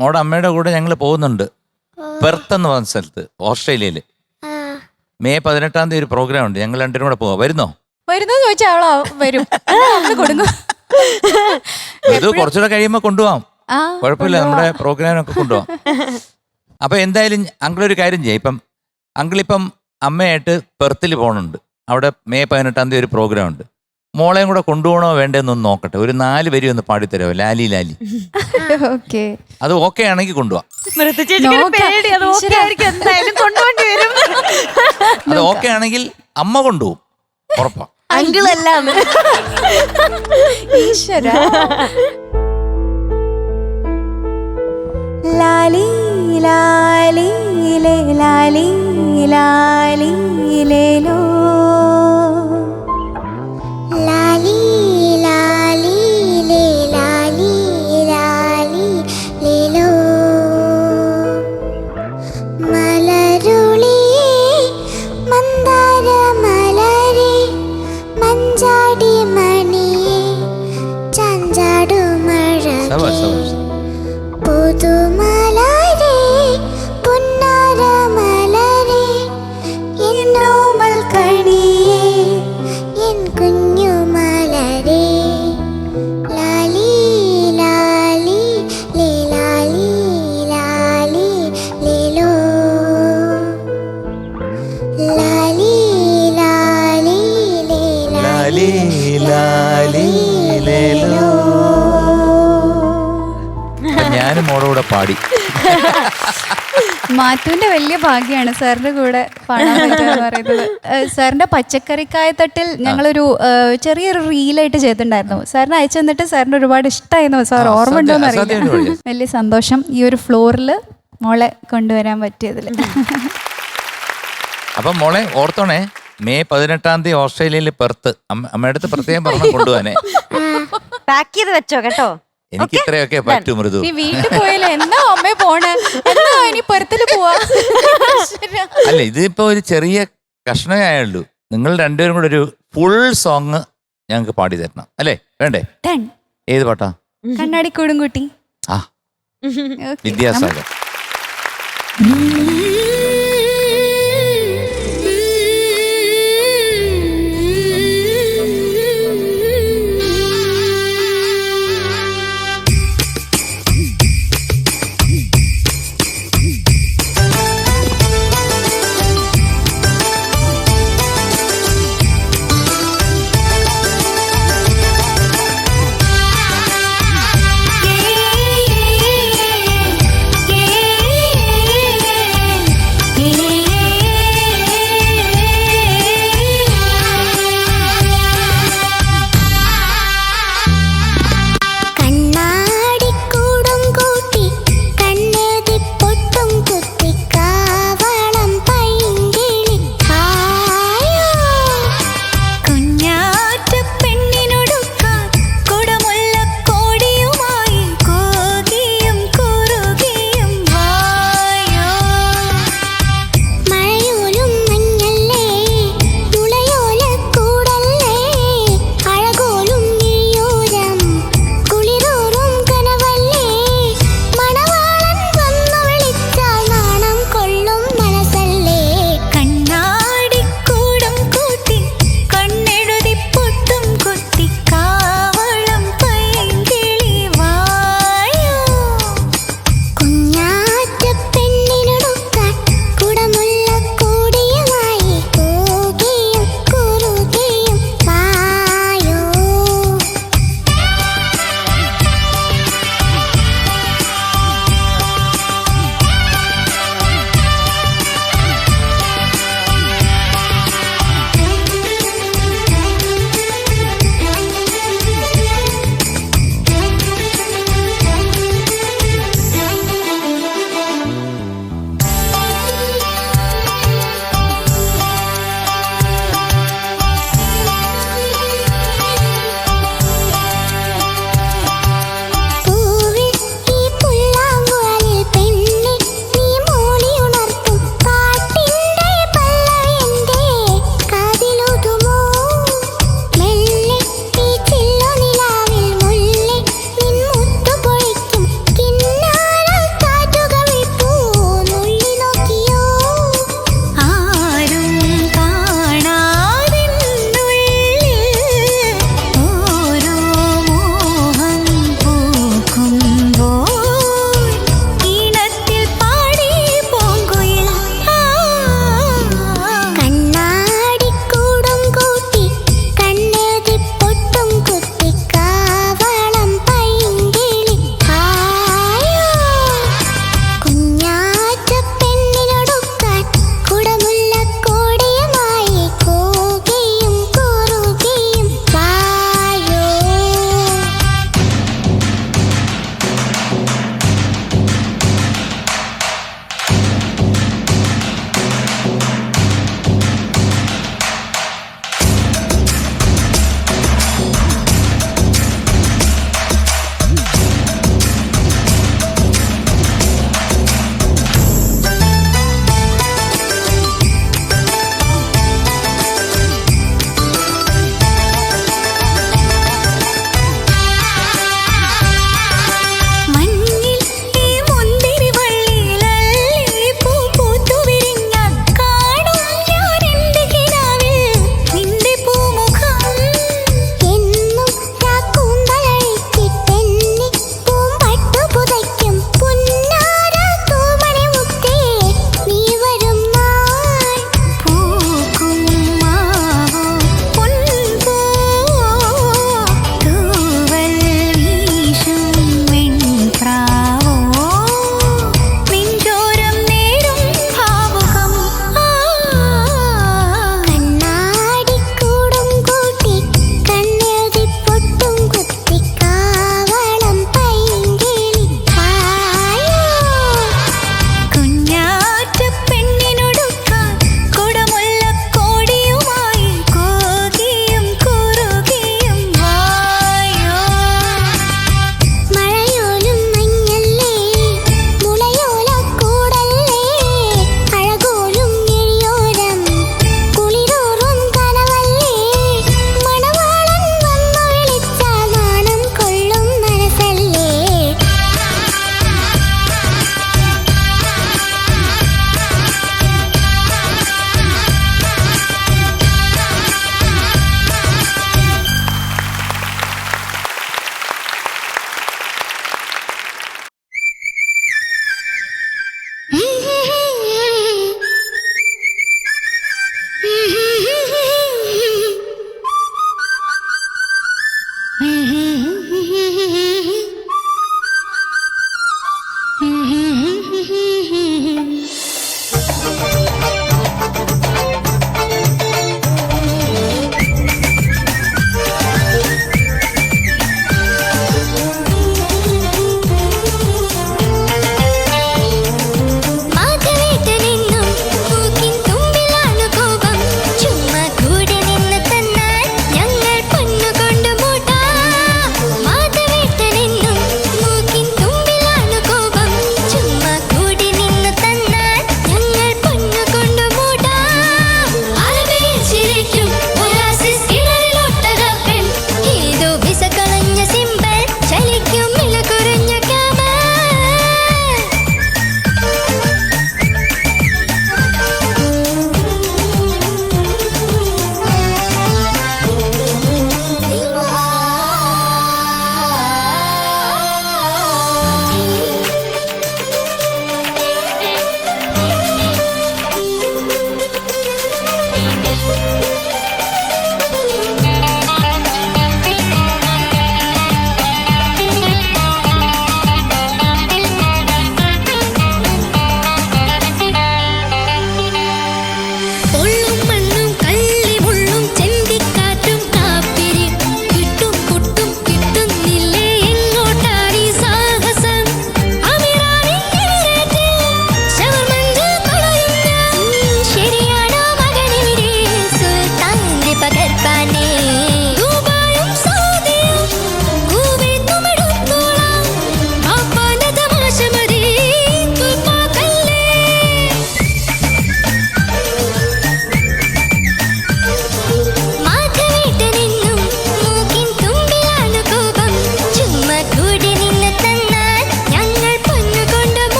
മോടെ അമ്മയുടെ കൂടെ ഞങ്ങൾ പോകുന്നുണ്ട് പെർത്ത് എന്ന് പറഞ്ഞ സ്ഥലത്ത്, ഓസ്ട്രേലിയയില്. മെയ് 18 ഒരു പ്രോഗ്രാം ഉണ്ട്. ഞങ്ങൾ രണ്ടിനും കൂടെ പോവാ. വരുന്നോ? വരുന്നോ ചോദിച്ചാ അവളോ വരും. കൊടുങ്ങും. ഇത് കുറച്ചുകൂടെ കഴിയുമ്പോ കൊണ്ടുപോവാം. ആ, കുഴപ്പമില്ല, നമ്മുടെ പ്രോഗ്രാമിനൊക്കെ കൊണ്ടുപോവാം. അപ്പൊ എന്തായാലും അങ്കിളൊരു കാര്യം ചെയ്യാം. ഇപ്പം അങ്കിളിപ്പം അമ്മയായിട്ട് പെർത്തിൽ പോകണുണ്ട്. അവിടെ മെയ് 18 ഒരു പ്രോഗ്രാം ഉണ്ട്. മോളെയും കൂടെ കൊണ്ടുപോകണോ വേണ്ടെന്നൊന്ന് നോക്കട്ടെ. ഒരു 4 വരി ഒന്ന് പാടിത്തരാമോ? ലാലി ലാലി. ഓക്കെ. അത് ഓക്കെ ആണെങ്കിൽ കൊണ്ടുപോവാം. മൃദു ചേച്ചിക്ക് പേടി, അത് ഓക്കെ ആയിരിക്കും, എന്തായാലും കൊണ്ടുപോണ്ടി വരും. അത് ഓക്കെ ആണെങ്കിൽ അമ്മ കൊണ്ടുപോകും, ഉറപ്പാ. അങ്കിളല്ലാന്ന്. ഈശ്വര. ലാലി ലാലി ലേ ലാലി ലാലി ലേലോ ലാലി ലാലി ലേ ലാലി ലാലി ലേലോ മലരുളി മന്ദാര മലരെ മഞ്ചാടി മണിയെ ചാഞ്ചാടു സവാഷ്, മഴ സവാഷ്. പുതുമലരെ പുന്നാര മലരെ എന്നോമൽ കണിയെ എൻ കുഞ്ഞു മലരെ ലാലി ലാലി ലേ ലാലി ലാലി ലേലോ ലാലി ലാലി ലേ ലാലി ലാലി ലേലോ. അപ്പൊ ഞാനും മോടെ കൂടെ പാടി. മാത്തുവിന്റെ വലിയ ഭാഗ്യമാണ് സാറിന്റെ കൂടെ പാടാൻ പറ്റുക എന്ന് പറയുന്നത്. സാറിന്റെ പച്ചക്കറിക്കായത്തട്ടിൽ ഞങ്ങളൊരു ചെറിയൊരു റീലായിട്ട് ചെയ്തിട്ടുണ്ടായിരുന്നു. സാറിന് അയച്ചു തന്നിട്ട് സാറിന് ഒരുപാട് ഇഷ്ടമായിരുന്നു. സാർ ഓർമ്മ ഉണ്ടോന്ന് അറിയില്ല. വലിയ സന്തോഷം ഈ ഒരു ഫ്ലോറിൽ മോളെ കൊണ്ടുവരാൻ പറ്റിയതില്. അപ്പം മോളെ ഓർത്തോണേ, മെയ് 18 ഓസ്ട്രേലിയയിൽ പെർത്ത്. അമ്മയുടെ അടുത്ത് പ്രത്യേകം പറഞ്ഞു കൊണ്ടുപോകാനേ. പാക്ക് ചെയ്ത് വെച്ചോ കേട്ടോ. എനിക്ക് ഇത്രയൊക്കെ പറ്റൂ മൃദു. നീ വീട്ടിൽ പോയാലോ? എന്നാ അമ്മേ പോണേ? എന്നാ ഇനി പുറത്തില് പോവാ? അല്ല, ഇതിപ്പോ ഒരു ചെറിയ കഷ്ണമായുള്ളൂ. നിങ്ങൾ രണ്ടുപേരും കൂടെ ഒരു ഫുൾ സോങ് ഞങ്ങൾക്ക് പാടി തരണം അല്ലേ? വേണ്ടേ? ഏത് പാട്ടാ? കണ്ണാടി കൂടുംകുട്ടി. ആ, വിദ്യാസാഗർ.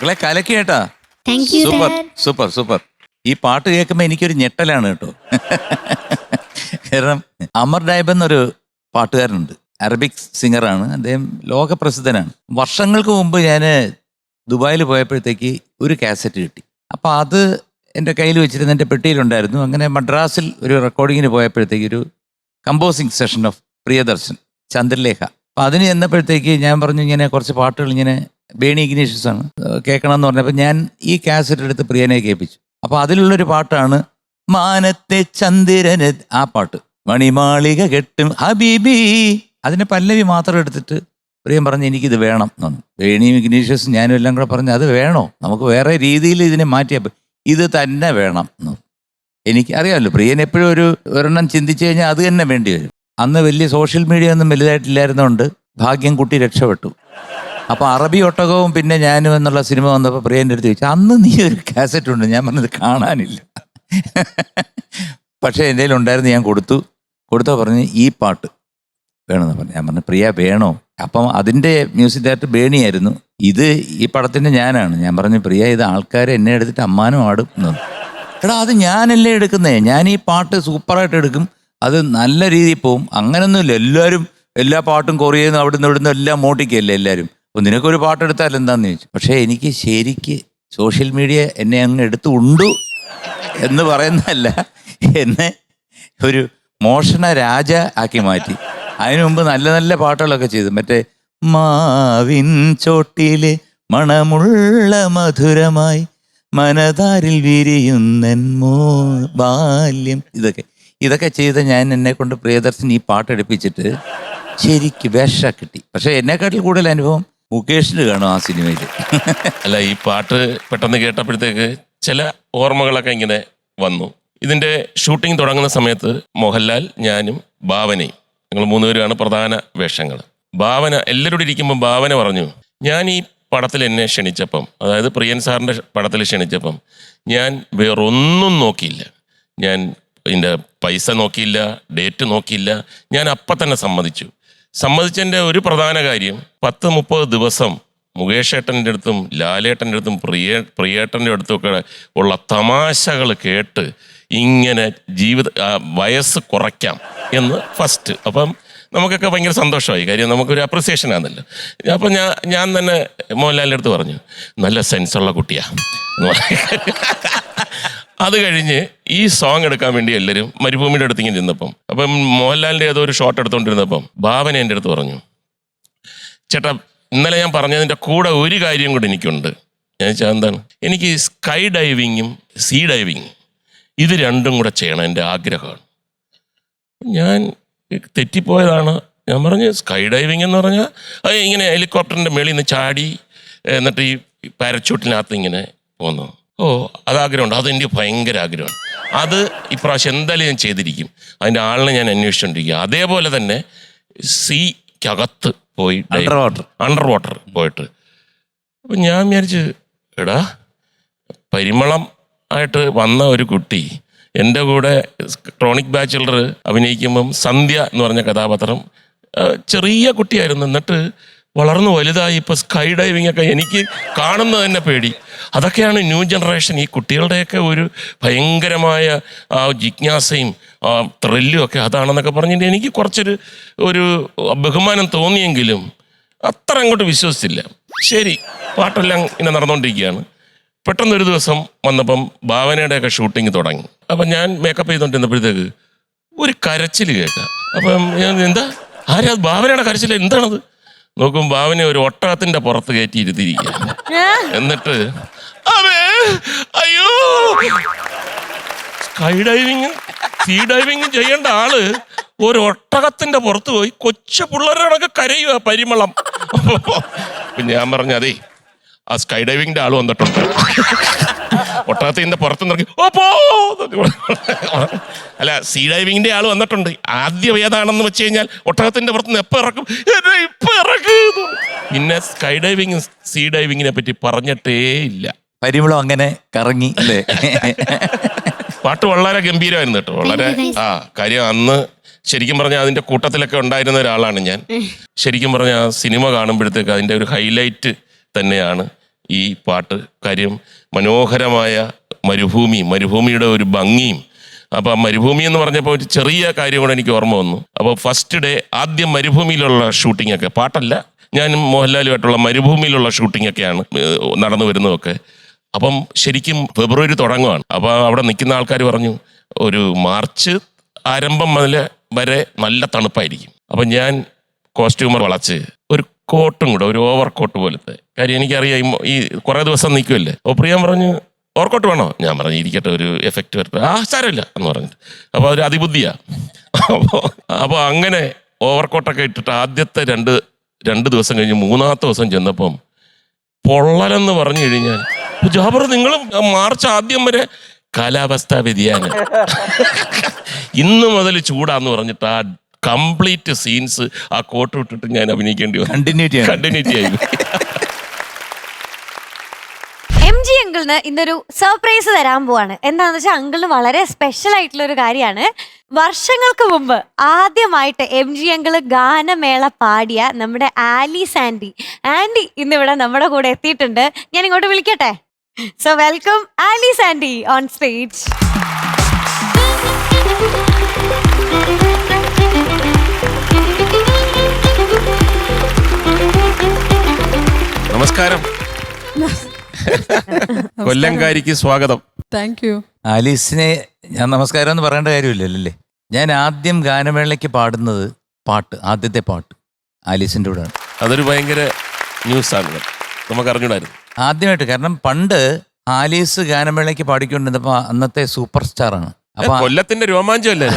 മക്കളെ കലക്കി കേട്ടാ. Thank you super sir. Super super. ഈ പാട്ട് കേൾക്കുമ്പോൾ എനിക്കൊരു ഞെട്ടലാണ് കേട്ടോ. കാരണം അമർ ഡൈബ് എന്നൊരു പാട്ടുകാരനുണ്ട്, അറബിക് സിംഗറാണ് അദ്ദേഹം, ലോകപ്രസിദ്ധനാണ്. വർഷങ്ങൾക്ക് മുമ്പ് ഞാൻ ദുബായിൽ പോയപ്പോഴത്തേക്ക് ഒരു കാസറ്റ് കിട്ടി. അപ്പോൾ അത് എൻ്റെ കയ്യിൽ വെച്ചിരുന്ന എൻ്റെ പെട്ടിയിലുണ്ടായിരുന്നു. അങ്ങനെ മദ്രാസിൽ ഒരു റെക്കോർഡിങ്ങിന് പോയപ്പോഴത്തേക്ക് ഒരു കമ്പോസിങ് സെഷൻ ഓഫ് പ്രിയദർശൻ ചന്ദ്രലേഖ. അപ്പം അതിന് ചെന്നപ്പോഴത്തേക്ക് ഞാൻ പറഞ്ഞു ഇങ്ങനെ കുറച്ച് പാട്ടുകൾ ഇങ്ങനെ ബേണി ഇഗ്നീഷ്യസ് ആണ് കേൾക്കണം എന്ന് പറഞ്ഞപ്പോൾ ഞാൻ ഈ കാസറ്റ് എടുത്ത് പ്രിയനെ കേൾപ്പിച്ചു. അപ്പോൾ അതിലുള്ളൊരു പാട്ടാണ് മാനത്തെ ചന്ദ്രന്, ആ പാട്ട്. മണിമാളിക കെട്ടും ഹബീബി, അതിനെ പല്ലവി മാത്രം എടുത്തിട്ട് പ്രിയം പറഞ്ഞ് എനിക്കിത് വേണം എന്ന്. ബേണിയും ഇഗ്നീഷ്യസും ഞാനും എല്ലാം കൂടെ പറഞ്ഞ് അത് വേണോ, നമുക്ക് വേറെ രീതിയിൽ ഇതിനെ മാറ്റിയപ്പോൾ ഇത് തന്നെ വേണം എന്ന്. എനിക്ക് അറിയാമല്ലോ പ്രിയൻ എപ്പോഴും ഒരെണ്ണം ചിന്തിച്ചു കഴിഞ്ഞാൽ അത് തന്നെ വേണ്ടി വരും. അന്ന് വലിയ സോഷ്യൽ മീഡിയ ഒന്നും വലുതായിട്ടില്ലായിരുന്നതുകൊണ്ട് ഭാഗ്യം കുട്ടി രക്ഷപ്പെട്ടു. അപ്പോൾ അറബി ഒട്ടകവും പിന്നെ ഞാനും എന്നുള്ള സിനിമ വന്നപ്പോൾ പ്രിയൻ്റെ അടുത്ത് ചോദിച്ചു, അന്ന് നീ ഒരു കാസറ്റ് ഉണ്ട്. ഞാൻ പറഞ്ഞത് കാണാനില്ല, പക്ഷേ എൻ്റെ കയ്യിൽ ഉണ്ടായിരുന്നു, ഞാൻ കൊടുത്തോ പറഞ്ഞ് ഈ പാട്ട് വേണമെന്ന് പറഞ്ഞു. ഞാൻ പറഞ്ഞു പ്രിയ വേണോ? അപ്പം അതിൻ്റെ മ്യൂസിക് ഡയറക്ടർ ബേണിയായിരുന്നു, ഇത് ഈ പടത്തിൻ്റെ ഞാനാണ്. ഞാൻ പറഞ്ഞു പ്രിയ ഇത് ആൾക്കാർ എന്നെ എടുത്തിട്ട് അമ്മാനും ആടും എന്ന്. എടാ അത് ഞാനല്ലേ എടുക്കുന്നേ, ഞാൻ ഈ പാട്ട് സൂപ്പറായിട്ട് എടുക്കും, അത് നല്ല രീതിയിൽ പോവും. അങ്ങനൊന്നുമില്ല, എല്ലാവരും എല്ലാ പാട്ടും കൊറിയെന്ന് അവിടുന്ന് ഇവിടുന്ന് എല്ലാം മോട്ടിക്കല്ലേ എല്ലാവരും. അപ്പോൾ നിനക്കൊരു പാട്ടെടുത്താൽ എന്താണെന്ന് ചോദിച്ചു. പക്ഷേ എനിക്ക് ശരിക്ക് സോഷ്യൽ മീഡിയ എന്നെ അങ്ങ് എടുത്തു ഉണ്ടു എന്ന് പറയുന്നതല്ല, എന്നെ ഒരു മോഷണ രാജ ആക്കി മാറ്റി. അതിനു മുമ്പ് നല്ല നല്ല പാട്ടുകളൊക്കെ ചെയ്തു. മറ്റേ മാവിൻ ചോട്ടിലെ മണമുള്ള മധുരമായി മനതാരിൽ വിരിയുന്നോ ബാല്യം, ഇതൊക്കെ ചെയ്ത് ഞാൻ എന്നെ കൊണ്ട് പ്രിയദർശൻ ഈ പാട്ടെടുപ്പിച്ചിട്ട് ശരിക്ക് വേഷ കിട്ടി. പക്ഷെ എന്നെക്കാട്ടിൽ കൂടുതൽ അനുഭവം മുകേഷിന് കാണും ആ സിനിമയിൽ. അല്ല, ഈ പാട്ട് പെട്ടെന്ന് കേട്ടപ്പോഴത്തേക്ക് ചില ഓർമ്മകളൊക്കെ ഇങ്ങനെ വന്നു. ഇതിൻ്റെ ഷൂട്ടിംഗ് തുടങ്ങുന്ന സമയത്ത് മോഹൻലാൽ, ഞാനും ഭാവനയും, ഞങ്ങൾ 3 പേരുമാണ് പ്രധാന വേഷങ്ങൾ. ഭാവന എല്ലാവരോടും ഇരിക്കുമ്പോൾ ഭാവന പറഞ്ഞു, ഞാൻ ഈ പടത്തിൽ എന്നെ ക്ഷണിച്ചപ്പം, അതായത് പ്രിയൻ സാറിൻ്റെ പടത്തിൽ ക്ഷണിച്ചപ്പം ഞാൻ വേറൊന്നും നോക്കിയില്ല. ഞാൻ ഇതിൻ്റെ പൈസ നോക്കിയില്ല, ഡേറ്റ് നോക്കിയില്ല. ഞാൻ അപ്പം തന്നെ സമ്മതിച്ചതിൻ്റെ ഒരു പ്രധാന കാര്യം 10-30 ദിവസം മുകേഷ് ഏട്ടൻ്റെ അടുത്തും ലാലേട്ടൻ്റെ അടുത്തും പ്രിയേട്ടൻ്റെ അടുത്തുമൊക്കെ ഉള്ള തമാശകൾ കേട്ട് ഇങ്ങനെ വയസ്സ് കുറയ്ക്കാം എന്ന് ഫസ്റ്റ്. അപ്പം നമുക്കൊക്കെ ഭയങ്കര സന്തോഷമായി, കാര്യം നമുക്കൊരു അപ്രിസിയേഷൻ ആണല്ലോ. അപ്പം ഞാൻ തന്നെ മോഹൻലാലിൻ്റെ അടുത്ത് പറഞ്ഞു, നല്ല സെൻസുള്ള കുട്ടിയാ. അത് കഴിഞ്ഞ് ഈ സോങ് എടുക്കാൻ വേണ്ടി എല്ലാവരും മരുഭൂമിയുടെ അടുത്ത് ഇങ്ങനെ ഇരുന്നപ്പം, അപ്പം മോഹൻലാലിൻ്റെ ഏതോ ഒരു ഷോട്ട് എടുത്തുകൊണ്ടിരുന്നപ്പം ഭാവന എൻ്റെ അടുത്ത് പറഞ്ഞു, ചേട്ടാ ഇന്നലെ ഞാൻ പറഞ്ഞതിൻ്റെ കൂടെ ഒരു കാര്യം കൂടെ എനിക്കുണ്ട്. ഞാൻ വെച്ചാൽ എന്താണ്, എനിക്ക് സ്കൈ ഡൈവിങ്ങും സീ ഡൈവിങ്ങും ഇത് രണ്ടും കൂടെ ചെയ്യണം, എൻ്റെ ആഗ്രഹമാണ്. ഞാൻ തെറ്റിപ്പോയതാണ്. ഞാൻ പറഞ്ഞു സ്കൈ ഡൈവിങ് എന്ന് പറഞ്ഞാൽ അത് ഇങ്ങനെ ഹെലികോപ്റ്ററിൻ്റെ മേളിൽ നിന്ന് ചാടി എന്നിട്ട് ഈ പാരച്യൂട്ടിനകത്ത് ഇങ്ങനെ പോന്നു. ഓ അതാഗ്രഹമുണ്ട്, അതെനിക്ക് ഭയങ്കര ആഗ്രഹമാണ്. അത് ഇപ്രാവശ്യം എന്തായാലും ഞാൻ ചെയ്തിരിക്കും. അതിൻ്റെ ആളിനെ ഞാൻ അന്വേഷിച്ചുകൊണ്ടിരിക്കുക. അതേപോലെ തന്നെ സീക്കകത്ത് പോയി അണ്ടർ വാട്ടർ പോയിട്ട്. അപ്പം ഞാൻ വിചാരിച്ചു, എടാ പരിമളം ആയിട്ട് വന്ന ഒരു കുട്ടി എൻ്റെ കൂടെ ക്രോണിക് ബാച്ചിലർ അഭിനയിക്കുമ്പം സന്ധ്യ എന്ന് പറഞ്ഞ കഥാപാത്രം ചെറിയ കുട്ടിയായിരുന്നു, എന്നിട്ട് വളർന്നു വലുതായി ഇപ്പോൾ സ്കൈ ഡൈവിംഗ് ഒക്കെ എനിക്ക് കാണുന്നത് തന്നെ പേടി. അതൊക്കെയാണ് ന്യൂ ജനറേഷൻ. ഈ കുട്ടികളുടെയൊക്കെ ഒരു ഭയങ്കരമായ ആ ജിജ്ഞാസയും ആ ത്രില്ലും ഒക്കെ അതാണെന്നൊക്കെ പറഞ്ഞിട്ട് എനിക്ക് ഒരു ബഹുമാനം തോന്നിയെങ്കിലും അത്ര അങ്ങോട്ട് വിശ്വസിച്ചില്ല. ശരി, പാട്ടെല്ലാം ഇങ്ങനെ നടന്നുകൊണ്ടിരിക്കുകയാണ്. പെട്ടെന്നൊരു ദിവസം വന്നപ്പം ഭാവനയുടെയൊക്കെ ഷൂട്ടിങ് തുടങ്ങി. അപ്പം ഞാൻ മേക്കപ്പ് ചെയ്തുകൊണ്ടിരുന്നപ്പോഴത്തേക്ക് ഒരു കരച്ചിൽ കേൾക്കാം. അപ്പം ഞാൻ എന്താ ആരാ ഭാവനയുടെ കരച്ചിൽ, എന്താണത് നോക്കും, ഭാവന ഒരു ഒട്ടകത്തിന്റെ പുറത്ത് കയറ്റി ഇരുത്തിയിരിക്കുക. എന്നിട്ട് അയ്യോ സ്കൈ ഡൈവിങ് സീ ഡൈവിങ് ചെയ്യേണ്ട ആള് ഒരു ഒട്ടകത്തിന്റെ പുറത്ത് പോയി കൊച്ചു പിള്ളേരോടൊക്കെ കരയുക പരിമളം. ഞാൻ പറഞ്ഞു, അതേ ആ സ്കൈ ഡൈവിങ്ങിന്റെ ആള് വന്നിട്ടുണ്ട്, ഒട്ടകത്തിന്റെ പുറത്ത് നിറങ്ങി ഓപ്പോ. അല്ല, സീ ഡൈവിങ്ങിന്റെ ആള് വന്നിട്ടുണ്ട്. ആദ്യം ഏതാണെന്ന് വെച്ച് കഴിഞ്ഞാൽ ഒട്ടകത്തിന്റെ പുറത്ത് നിന്ന് എപ്പോൾ ഇറക്കും, ഇപ്പൊ ഇറക്കും. പിന്നെ സ്കൈ ഡൈവിങ് സീ ഡൈവിങ്ങിനെ പറ്റി പറഞ്ഞിട്ടേ ഇല്ല. പരിമളം അങ്ങനെ കറങ്ങി അല്ലേ. പാട്ട് വളരെ ഗംഭീരമായിരുന്നു കേട്ടോ, വളരെ. കാര്യം അന്ന് ശരിക്കും പറഞ്ഞാൽ അതിന്റെ കൂട്ടത്തിലൊക്കെ ഉണ്ടായിരുന്ന ഒരാളാണ് ഞാൻ. ശരിക്കും പറഞ്ഞാൽ ആ സിനിമ കാണുമ്പോഴത്തേക്ക് അതിന്റെ ഒരു ഹൈലൈറ്റ് തന്നെയാണ് ഈ പാട്ട്. കാര്യം മനോഹരമായ മരുഭൂമിയുടെ ഒരു ഭംഗിയും. അപ്പോൾ ആ മരുഭൂമി എന്ന് പറഞ്ഞപ്പോൾ ഒരു ചെറിയ കാര്യം കൂടെ എനിക്ക് ഓർമ്മ വന്നു. അപ്പോൾ ഫസ്റ്റ് ഡേ ആദ്യം മരുഭൂമിയിലുള്ള ഷൂട്ടിങ്ങൊക്കെ, പാട്ടല്ല, ഞാനും മോഹൻലാലുമായിട്ടുള്ള മരുഭൂമിയിലുള്ള ഷൂട്ടിങ്ങൊക്കെയാണ് നടന്നു വരുന്നതൊക്കെ. അപ്പം ശരിക്കും ഫെബ്രുവരി തുടങ്ങുകയാണ്. അപ്പോൾ അവിടെ നിൽക്കുന്ന ആൾക്കാർ പറഞ്ഞു ഒരു മാർച്ച് ആരംഭം മുതൽ വരെ നല്ല തണുപ്പായിരിക്കും. അപ്പം ഞാൻ കോസ്റ്റ്യൂമർ വളച്ച് ഒരു കോട്ടും കൂടെ, ഒരു ഓവർ കോട്ട് പോലത്തെ കാര്യം, എനിക്കറിയാം ഈ കുറേ ദിവസം നിൽക്കുമല്ലേ. അപ്പോൾ പ്രിയ പറഞ്ഞു ഓവർകോട്ട് വേണോ? ഞാൻ പറഞ്ഞു ഇരിക്കട്ടെ, ഒരു എഫക്റ്റ് വരട്ടെ. സാരമില്ല എന്ന് പറഞ്ഞിട്ട്. അപ്പോൾ ഒരു അതിബുദ്ധിയാണ്. അപ്പോൾ അങ്ങനെ ഓവർകോട്ടൊക്കെ ഇട്ടിട്ട് ആദ്യത്തെ രണ്ട് ദിവസം കഴിഞ്ഞ് മൂന്നാമത്തെ ദിവസം ചെന്നപ്പം പൊള്ളലെന്ന് പറഞ്ഞു കഴിഞ്ഞാൽ, ജാബർ നിങ്ങൾ മാർച്ച് ആദ്യം വരെ കാലാവസ്ഥാ വ്യതിയാനം, ഇന്ന് മുതൽ ചൂടാന്ന് പറഞ്ഞിട്ട് ആ കംപ്ലീറ്റ് സീൻസ് ആ കോട്ട് ഇട്ടിട്ട് ഞാൻ അഭിനയിക്കേണ്ടി വന്നു. കണ്ടിന്യൂറ്റി ആയി. MG അങ്കിളിന് ഇന്നൊരു സർപ്രൈസ് തരാൻ പോവാണ്. എന്താണെന്ന് വെച്ചാൽ അങ്കിളിന് വളരെ സ്പെഷ്യൽ ആയിട്ടുള്ള ഒരു കാര്യമാണ്. വർഷങ്ങൾക്ക് മുമ്പ് ആദ്യമായിട്ട് MG അങ്കിള് ഗാനമേള പാടിയ നമ്മുടെ ആലീസ് ആൻറ്റി ഇന്നിവിടെ നമ്മുടെ കൂടെ എത്തിയിട്ടുണ്ട്. ഞാൻ ഇങ്ങോട്ട് വിളിക്കട്ടെ. So welcome Alice aunty on stage. നമസ്കാരം. കൊല്ലംകാരിക്ക് സ്വാഗതം. Thank U. ആലീസിനെ ഞാൻ നമസ്കാരം എന്ന് പറയേണ്ട കാര്യമില്ലല്ലേ. ഞാൻ ആദ്യം ഗാനമേളയ്ക്ക് പാടുന്നത് ആദ്യത്തെ പാട്ട് ആലീസിൻ്റെ കൂടെയാണ്. അതൊരു ഭയങ്കര ന്യൂസാണ്, നമുക്ക് അറിഞ്ഞൂടായിരുന്നു ആദ്യമായിട്ട്. കാരണം പണ്ട് ആലീസ് ഗാനമേളയ്ക്ക് പാടിക്കൊണ്ടിരുന്നപ്പോൾ അന്നത്തെ സൂപ്പർ സ്റ്റാറാണ്. അപ്പൊ കൊല്ലത്തിന്റെ രോമാഞ്ചമല്ലേ.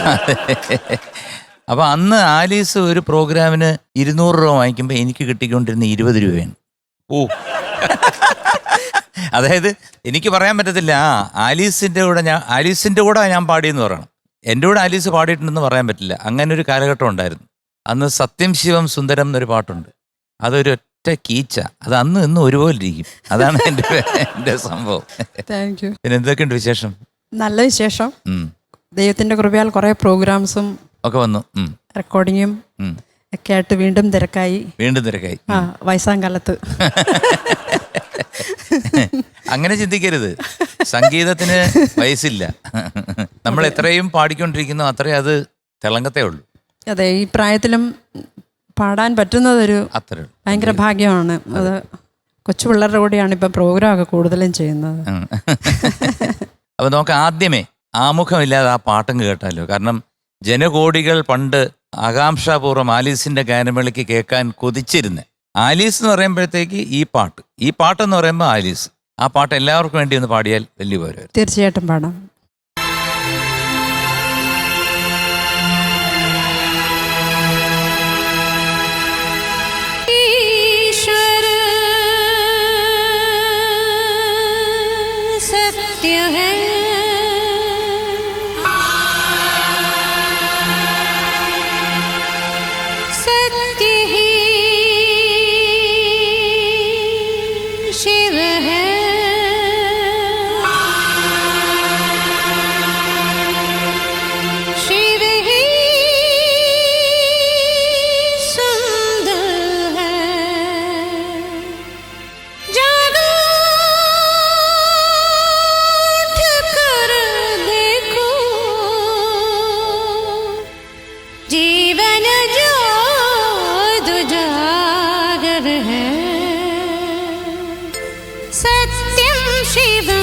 അപ്പൊ അന്ന് ആലീസ് ഒരു പ്രോഗ്രാമിന് 200 രൂപ വാങ്ങിക്കുമ്പോൾ എനിക്ക് കിട്ടിക്കൊണ്ടിരുന്ന 20 രൂപയാണ്. ഓ, അതായത് എനിക്ക് പറയാൻ പറ്റത്തില്ല ആലീസിന്റെ കൂടെ ഞാൻ പാടിയെന്ന് പറയണം. എൻ്റെ കൂടെ ആലീസ് പാടിയിട്ടുണ്ടെന്ന് പറയാൻ പറ്റില്ല. അങ്ങനെ ഒരു കാലഘട്ടം ഉണ്ടായിരുന്നു. അന്ന് സത്യം ശിവം സുന്ദരം എന്നൊരു പാട്ടുണ്ട്. അതൊരു ഒറ്റ കീച്ച, അത് അന്ന് ഇന്ന് ഒരുപോലെ ഇരിക്കും. അതാണ് എൻ്റെ സംഭവം. Thank you. പിന്നെ എന്തൊക്കെയുണ്ട് വിശേഷം? നല്ല വിശേഷം. ദൈവത്തിന്റെ കൃപയാൽ കുറെ പ്രോഗ്രാംസും ഒക്കെ വന്നു, റെക്കോർഡിങ്ങും ഒക്കെ ആയിട്ട് വീണ്ടും തിരക്കായി. വയസ്സാം കാലത്ത്. അങ്ങനെ ചിന്തിക്കരുത്, സംഗീതത്തിന് വയസ്സില്ല. നമ്മൾ എത്രയും പാടിക്കൊണ്ടിരിക്കുന്നു അത്രയും അത് തിളങ്ങത്തേ ഉള്ളൂ. അതെ, ഈ പ്രായത്തിലും പാടാൻ പറ്റുന്നതൊരു ഭയങ്കര ഭാഗ്യമാണ്. അത് കൊച്ചു പിള്ളേരുടെ കൂടെയാണ് ഇപ്പം പ്രോഗ്രാം ഒക്കെ കൂടുതലും ചെയ്യുന്നത്. അപ്പൊ നമുക്ക് ആദ്യമേ ആമുഖമില്ലാതെ ആ പാട്ടങ്ങ് കേട്ടാലോ. കാരണം ജനകോടികൾ പണ്ട് ആകാംക്ഷാപൂർവ്വം ആലീസിന്റെ ഗാനമേളയ്ക്ക് കേൾക്കാൻ കൊതിച്ചിരുന്ന ആലീസ് എന്ന് പറയുമ്പോഴത്തേക്ക് ഈ പാട്ടെന്ന് പറയുമ്പോൾ ആലീസ്. ആ പാട്ട് എല്ലാവർക്കും വേണ്ടി ഒന്ന് പാടിയാൽ വലിയ പോലെ. തീർച്ചയായിട്ടും പാടാം. सत्यं शिवं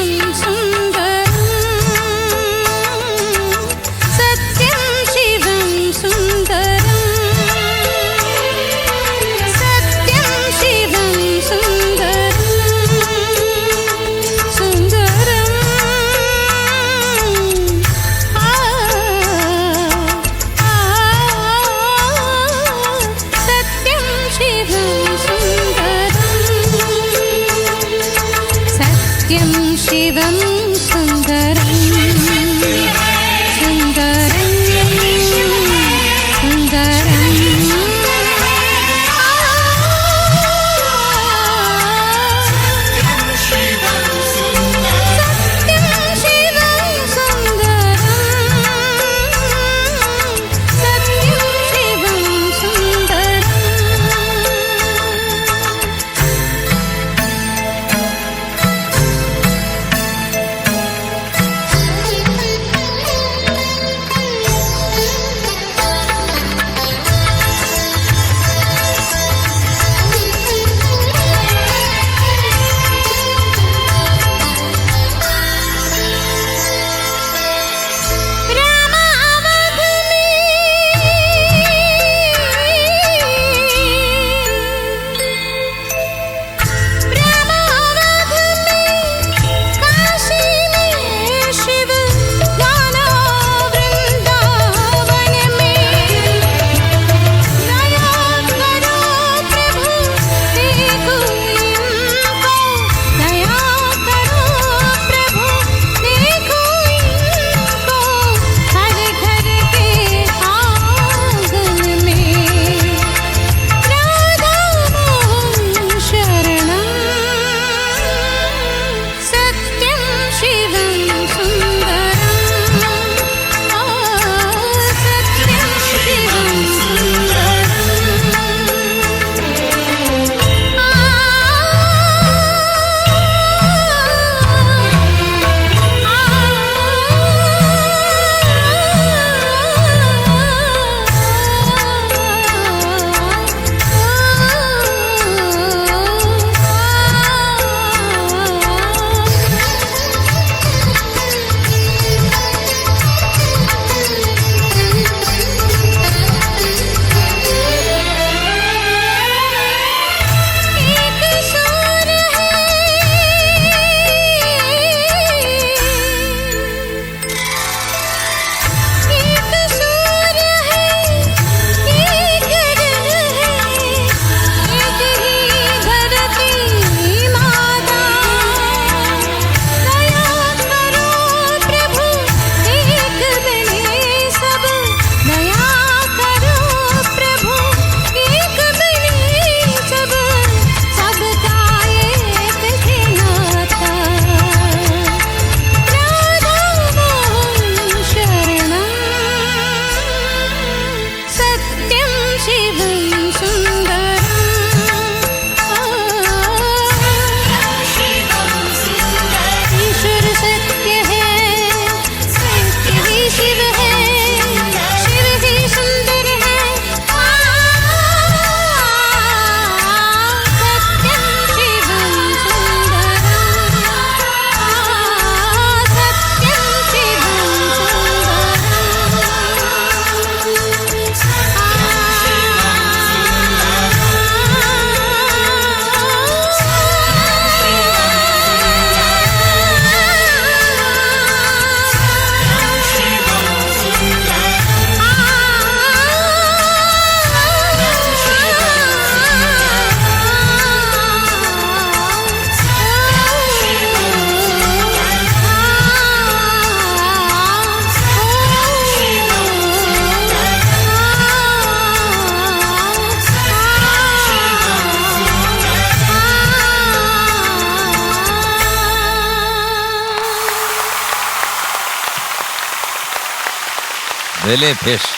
അതല്ലേ ഭേഷ്.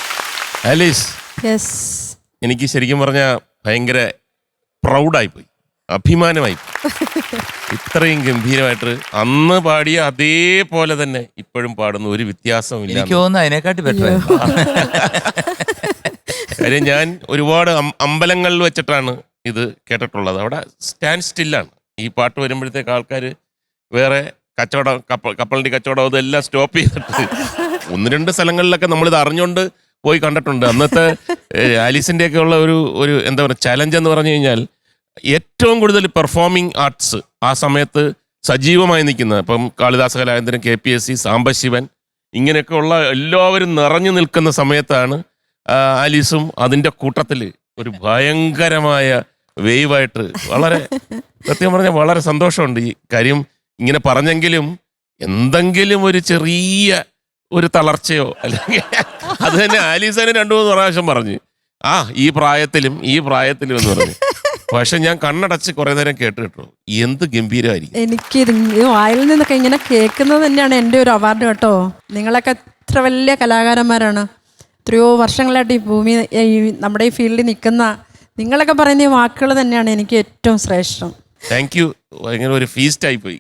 Alice, yes. എനിക്ക് ശരിക്കും പറഞ്ഞാൽ ഭയങ്കര പ്രൗഡായിപ്പോയി, അഭിമാനമായി. ഇത്രയും ഗംഭീരമായിട്ട് അന്ന് പാടിയ അതേപോലെ തന്നെ ഇപ്പോഴും പാടുന്ന ഒരു വ്യത്യാസവും ഇല്ല. എനിക്ക് തോന്നുന്നു അതിനെക്കാട്ടി ബെറ്റർ. കാര്യം ഞാൻ ഒരുപാട് അമ്പലങ്ങളിൽ വെച്ചിട്ടാണ് ഇത് കേട്ടിട്ടുള്ളത്. അവിടെ സ്റ്റാൻഡ് സ്റ്റില്ലാണ്. ഈ പാട്ട് വരുമ്പോഴത്തേക്ക് ആൾക്കാർ വേറെ കച്ചവടം, കപ്പലിൻ്റെ കച്ചവടം ഇതെല്ലാം സ്റ്റോപ്പ് ചെയ്തിട്ട് 1-2 സ്ഥലങ്ങളിലൊക്കെ നമ്മളിത് അറിഞ്ഞുകൊണ്ട് പോയി കണ്ടിട്ടുണ്ട്. അന്നത്തെ ആലീസിൻ്റെയൊക്കെ ഉള്ള ഒരു എന്താ പറയുക ചലഞ്ച് എന്ന് പറഞ്ഞു കഴിഞ്ഞാൽ ഏറ്റവും കൂടുതൽ പെർഫോമിംഗ് ആർട്സ് ആ സമയത്ത് സജീവമായി നിൽക്കുന്നത്, ഇപ്പം കാളിദാസ കലാകേന്ദ്രം, KPSC, സാംബശിവൻ, ഇങ്ങനെയൊക്കെ ഉള്ള എല്ലാവരും നിറഞ്ഞു നിൽക്കുന്ന സമയത്താണ് ആലീസും അതിൻ്റെ കൂട്ടത്തിൽ ഒരു ഭയങ്കരമായ വേവായിട്ട് വളരെ സത്യം പറഞ്ഞാൽ വളരെ സന്തോഷമുണ്ട്. ഈ കാര്യം ഇങ്ങനെ പറഞ്ഞെങ്കിലും എന്തെങ്കിലും ഒരു ചെറിയ ഒരു തളർച്ചയോ അല്ലെങ്കിൽ അത് തന്നെ ആലീസനെ 2-3 പ്രാവശ്യം പറഞ്ഞു, ഈ പ്രായത്തിലും എന്ന് പറഞ്ഞു. പക്ഷെ ഞാൻ കണ്ണടച്ച് കുറെ നേരം കേട്ടു. എന്ത് ഗംഭീരമായിരിക്കും. എനിക്ക് വായിൽ നിന്നൊക്കെ ഇങ്ങനെ കേൾക്കുന്നത് തന്നെയാണ് എൻ്റെ ഒരു അവാർഡ് കേട്ടോ. നിങ്ങളൊക്കെ എത്ര വലിയ കലാകാരന്മാരാണ്. എത്രയോ വർഷങ്ങളായിട്ട് ഈ ഭൂമി നമ്മുടെ ഈ ഫീൽഡിൽ നിൽക്കുന്ന നിങ്ങളൊക്കെ പറയുന്ന ഈ വാക്കുകൾ തന്നെയാണ് എനിക്ക് ഏറ്റവും ശ്രേഷ്ഠം. Thank you. ഭയങ്കര ഒരു ഫീസ്റ്റ് ആയിപ്പോയി.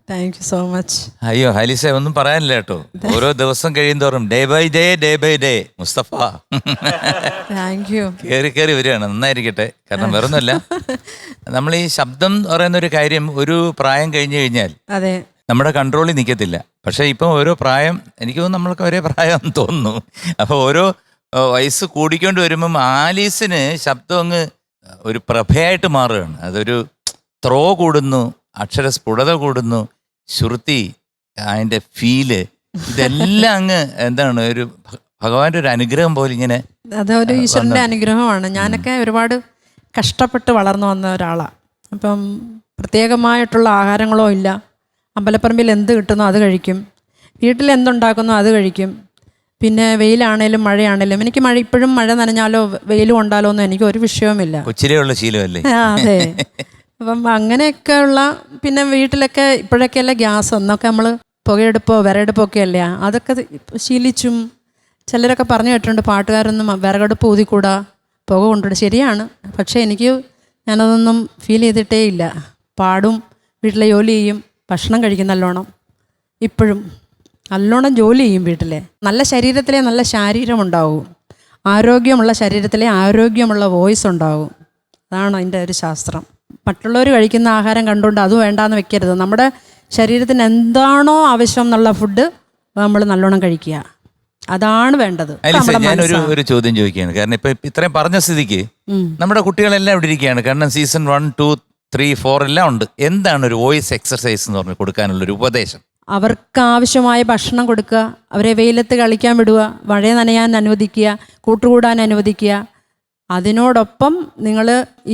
Thank you so much. അയ്യോ ഹലിസ, ഒന്നും പറയാനില്ല കേട്ടോ. ഓരോ ദിവസം കഴിയുന്തോറും day by day Mustafa thank you. കയറി വരികയാണ്. നന്നായിരിക്കട്ടെ. കാരണം വേറൊന്നുമല്ല, നമ്മൾ ഈ ശബ്ദം പറയുന്ന ഒരു കാര്യം ഒരു പ്രായം കഴിഞ്ഞു കഴിഞ്ഞാൽ അതെ നമ്മുടെ കൺട്രോളിൽ നിൽക്കത്തില്ല. പക്ഷെ ഇപ്പം ഓരോ പ്രായം, എനിക്ക് തോന്നുന്നു നമ്മൾക്ക് ഒരേ പ്രായം തോന്നുന്നു. അപ്പോൾ ഓരോ വയസ്സ് കൂടിക്കൊണ്ട് വരുമ്പം ആലീസിന് ശബ്ദം അങ്ങ് ഒരു പ്രഭയായിട്ട് മാറുകയാണ്. അതൊരു ത്രോ കൂടുന്നു, അക്ഷരസ്ഫുടത കൂടുന്നു, ശ്രുതി, അതിൻ്റെ ഫീല്, ഇതെല്ലാം അങ്ങ് എന്താണ് ഒരു ഭഗവാന്റെ ഒരു അനുഗ്രഹം പോലെ ഇങ്ങനെ. അതൊരു ഈശ്വരൻ്റെ അനുഗ്രഹമാണ്. ഞാനൊക്കെ ഒരുപാട് കഷ്ടപ്പെട്ട് വളർന്നു വന്ന ഒരാളാണ്. അപ്പം പ്രത്യേകമായിട്ടുള്ള ആഹാരങ്ങളോ ഇല്ല. അമ്പലപ്പറമ്പിൽ എന്ത് കിട്ടുന്നോ അത് കഴിക്കും, വീട്ടിൽ എന്തുണ്ടാക്കുന്നോ അത് കഴിക്കും. പിന്നെ വെയിലാണേലും മഴയാണേലും എനിക്ക് ഇപ്പോഴും മഴ നനഞ്ഞാലോ വെയിൽ കൊണ്ടാലോ ഒന്നും എനിക്ക് ഒരു വിഷയവുമില്ല. കൊച്ചിലെയുള്ള ശീലമല്ലേ? അതെ. അപ്പം അങ്ങനെയൊക്കെയുള്ള, പിന്നെ വീട്ടിലൊക്കെ ഇപ്പോഴൊക്കെയല്ലേ ഗ്യാസ്, ഒന്നൊക്കെ നമ്മൾ പുകയെടുപ്പോ വിറകെടുപ്പൊക്കെ അല്ലേ, അതൊക്കെ ശീലിച്ചും. ചിലരൊക്കെ പറഞ്ഞു കേട്ടിട്ടുണ്ട് പാട്ടുകാരൊന്നും വിറകടുപ്പ് ഊതിക്കൂടാ, പുക കൊണ്ടിട്ട്. ശരിയാണ്. പക്ഷേ ഞാനതൊന്നും ഫീൽ ചെയ്തിട്ടേ ഇല്ല. പാടും, വീട്ടിലെ ജോലി ചെയ്യും, ഭക്ഷണം കഴിക്കും നല്ലോണം. ഇപ്പോഴും നല്ലോണം ജോലി ചെയ്യും വീട്ടിലെ. നല്ല ശരീരത്തിലെ നല്ല ശാരീരമുണ്ടാവും, ആരോഗ്യമുള്ള ശരീരത്തിലെ ആരോഗ്യമുള്ള വോയിസ് ഉണ്ടാവും. അതാണ് അതിൻ്റെ ഒരു ശാസ്ത്രം. മറ്റുള്ളവർ കഴിക്കുന്ന ആഹാരം കണ്ടുകൊണ്ട് അത് വേണ്ടാന്ന് വെക്കരുത്. നമ്മുടെ ശരീരത്തിന് എന്താണോ ആവശ്യം എന്നുള്ള ഫുഡ് നമ്മൾ നല്ലോണം കഴിക്കുക, അതാണ് വേണ്ടത്. ഞാനൊരു ചോദ്യം ചോദിക്കുകയാണ്. കാരണം ഇപ്പൊ ഇത്രയും പറഞ്ഞ സ്ഥിതിക്ക് നമ്മുടെ കുട്ടികളെല്ലാം ഇവിടെ ഇരിക്കുകയാണ്. കാരണം സീസൺ 1, 2, 3, 4 എല്ലാം ഉണ്ട്. എന്താണ് ഒരു വോയിസ് എക്സർസൈസ് എന്ന് പറഞ്ഞ് കൊടുക്കാനുള്ളൊരു ഉപദേശം? അവർക്ക് ആവശ്യമായ ഭക്ഷണം കൊടുക്കുക, അവരെ വെയിലത്ത് കളിക്കാൻ വിടുക, മഴ നനയാൻ അനുവദിക്കുക, കൂട്ടുകൂടാൻ അനുവദിക്കുക. അതിനോടൊപ്പം നിങ്ങൾ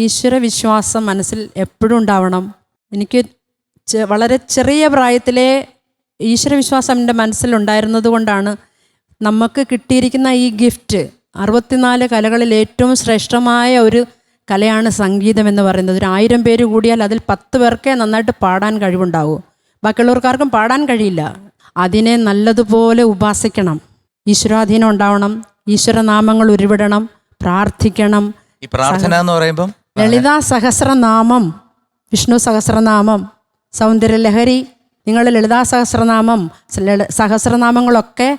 ഈശ്വര വിശ്വാസം മനസ്സിൽ എപ്പോഴും ഉണ്ടാവണം. എനിക്ക് വളരെ ചെറിയ പ്രായത്തിലെ ഈശ്വരവിശ്വാസം എൻ്റെ മനസ്സിലുണ്ടായിരുന്നത് കൊണ്ടാണ് നമുക്ക് കിട്ടിയിരിക്കുന്ന ഈ ഗിഫ്റ്റ്. 64 കലകളിൽ ഏറ്റവും ശ്രേഷ്ഠമായ ഒരു കലയാണ് സംഗീതം എന്ന് പറയുന്നത്. ഒരു 1000 പേര് കൂടിയാൽ അതിൽ 10 പേർക്കേ നന്നായിട്ട് പാടാൻ കഴിവുണ്ടാവൂ. ബാക്കിയുള്ളവർക്കാർക്കും പാടാൻ കഴിയില്ല. അതിനെ നല്ലതുപോലെ ഉപാസിക്കണം, ഈശ്വരാധീനം ഉണ്ടാവണം, ഈശ്വരനാമങ്ങൾ ഉരുവിടണം, പ്രാർത്ഥിക്കണം. ഈ പ്രാർത്ഥന എന്ന് പറയുമ്പം ലളിതാ സഹസ്രനാമം, വിഷ്ണു സഹസ്രനാമം, സൗന്ദര്യലഹരി, നിങ്ങൾ ലളിതാ സഹസ്രനാമങ്ങളൊക്കെ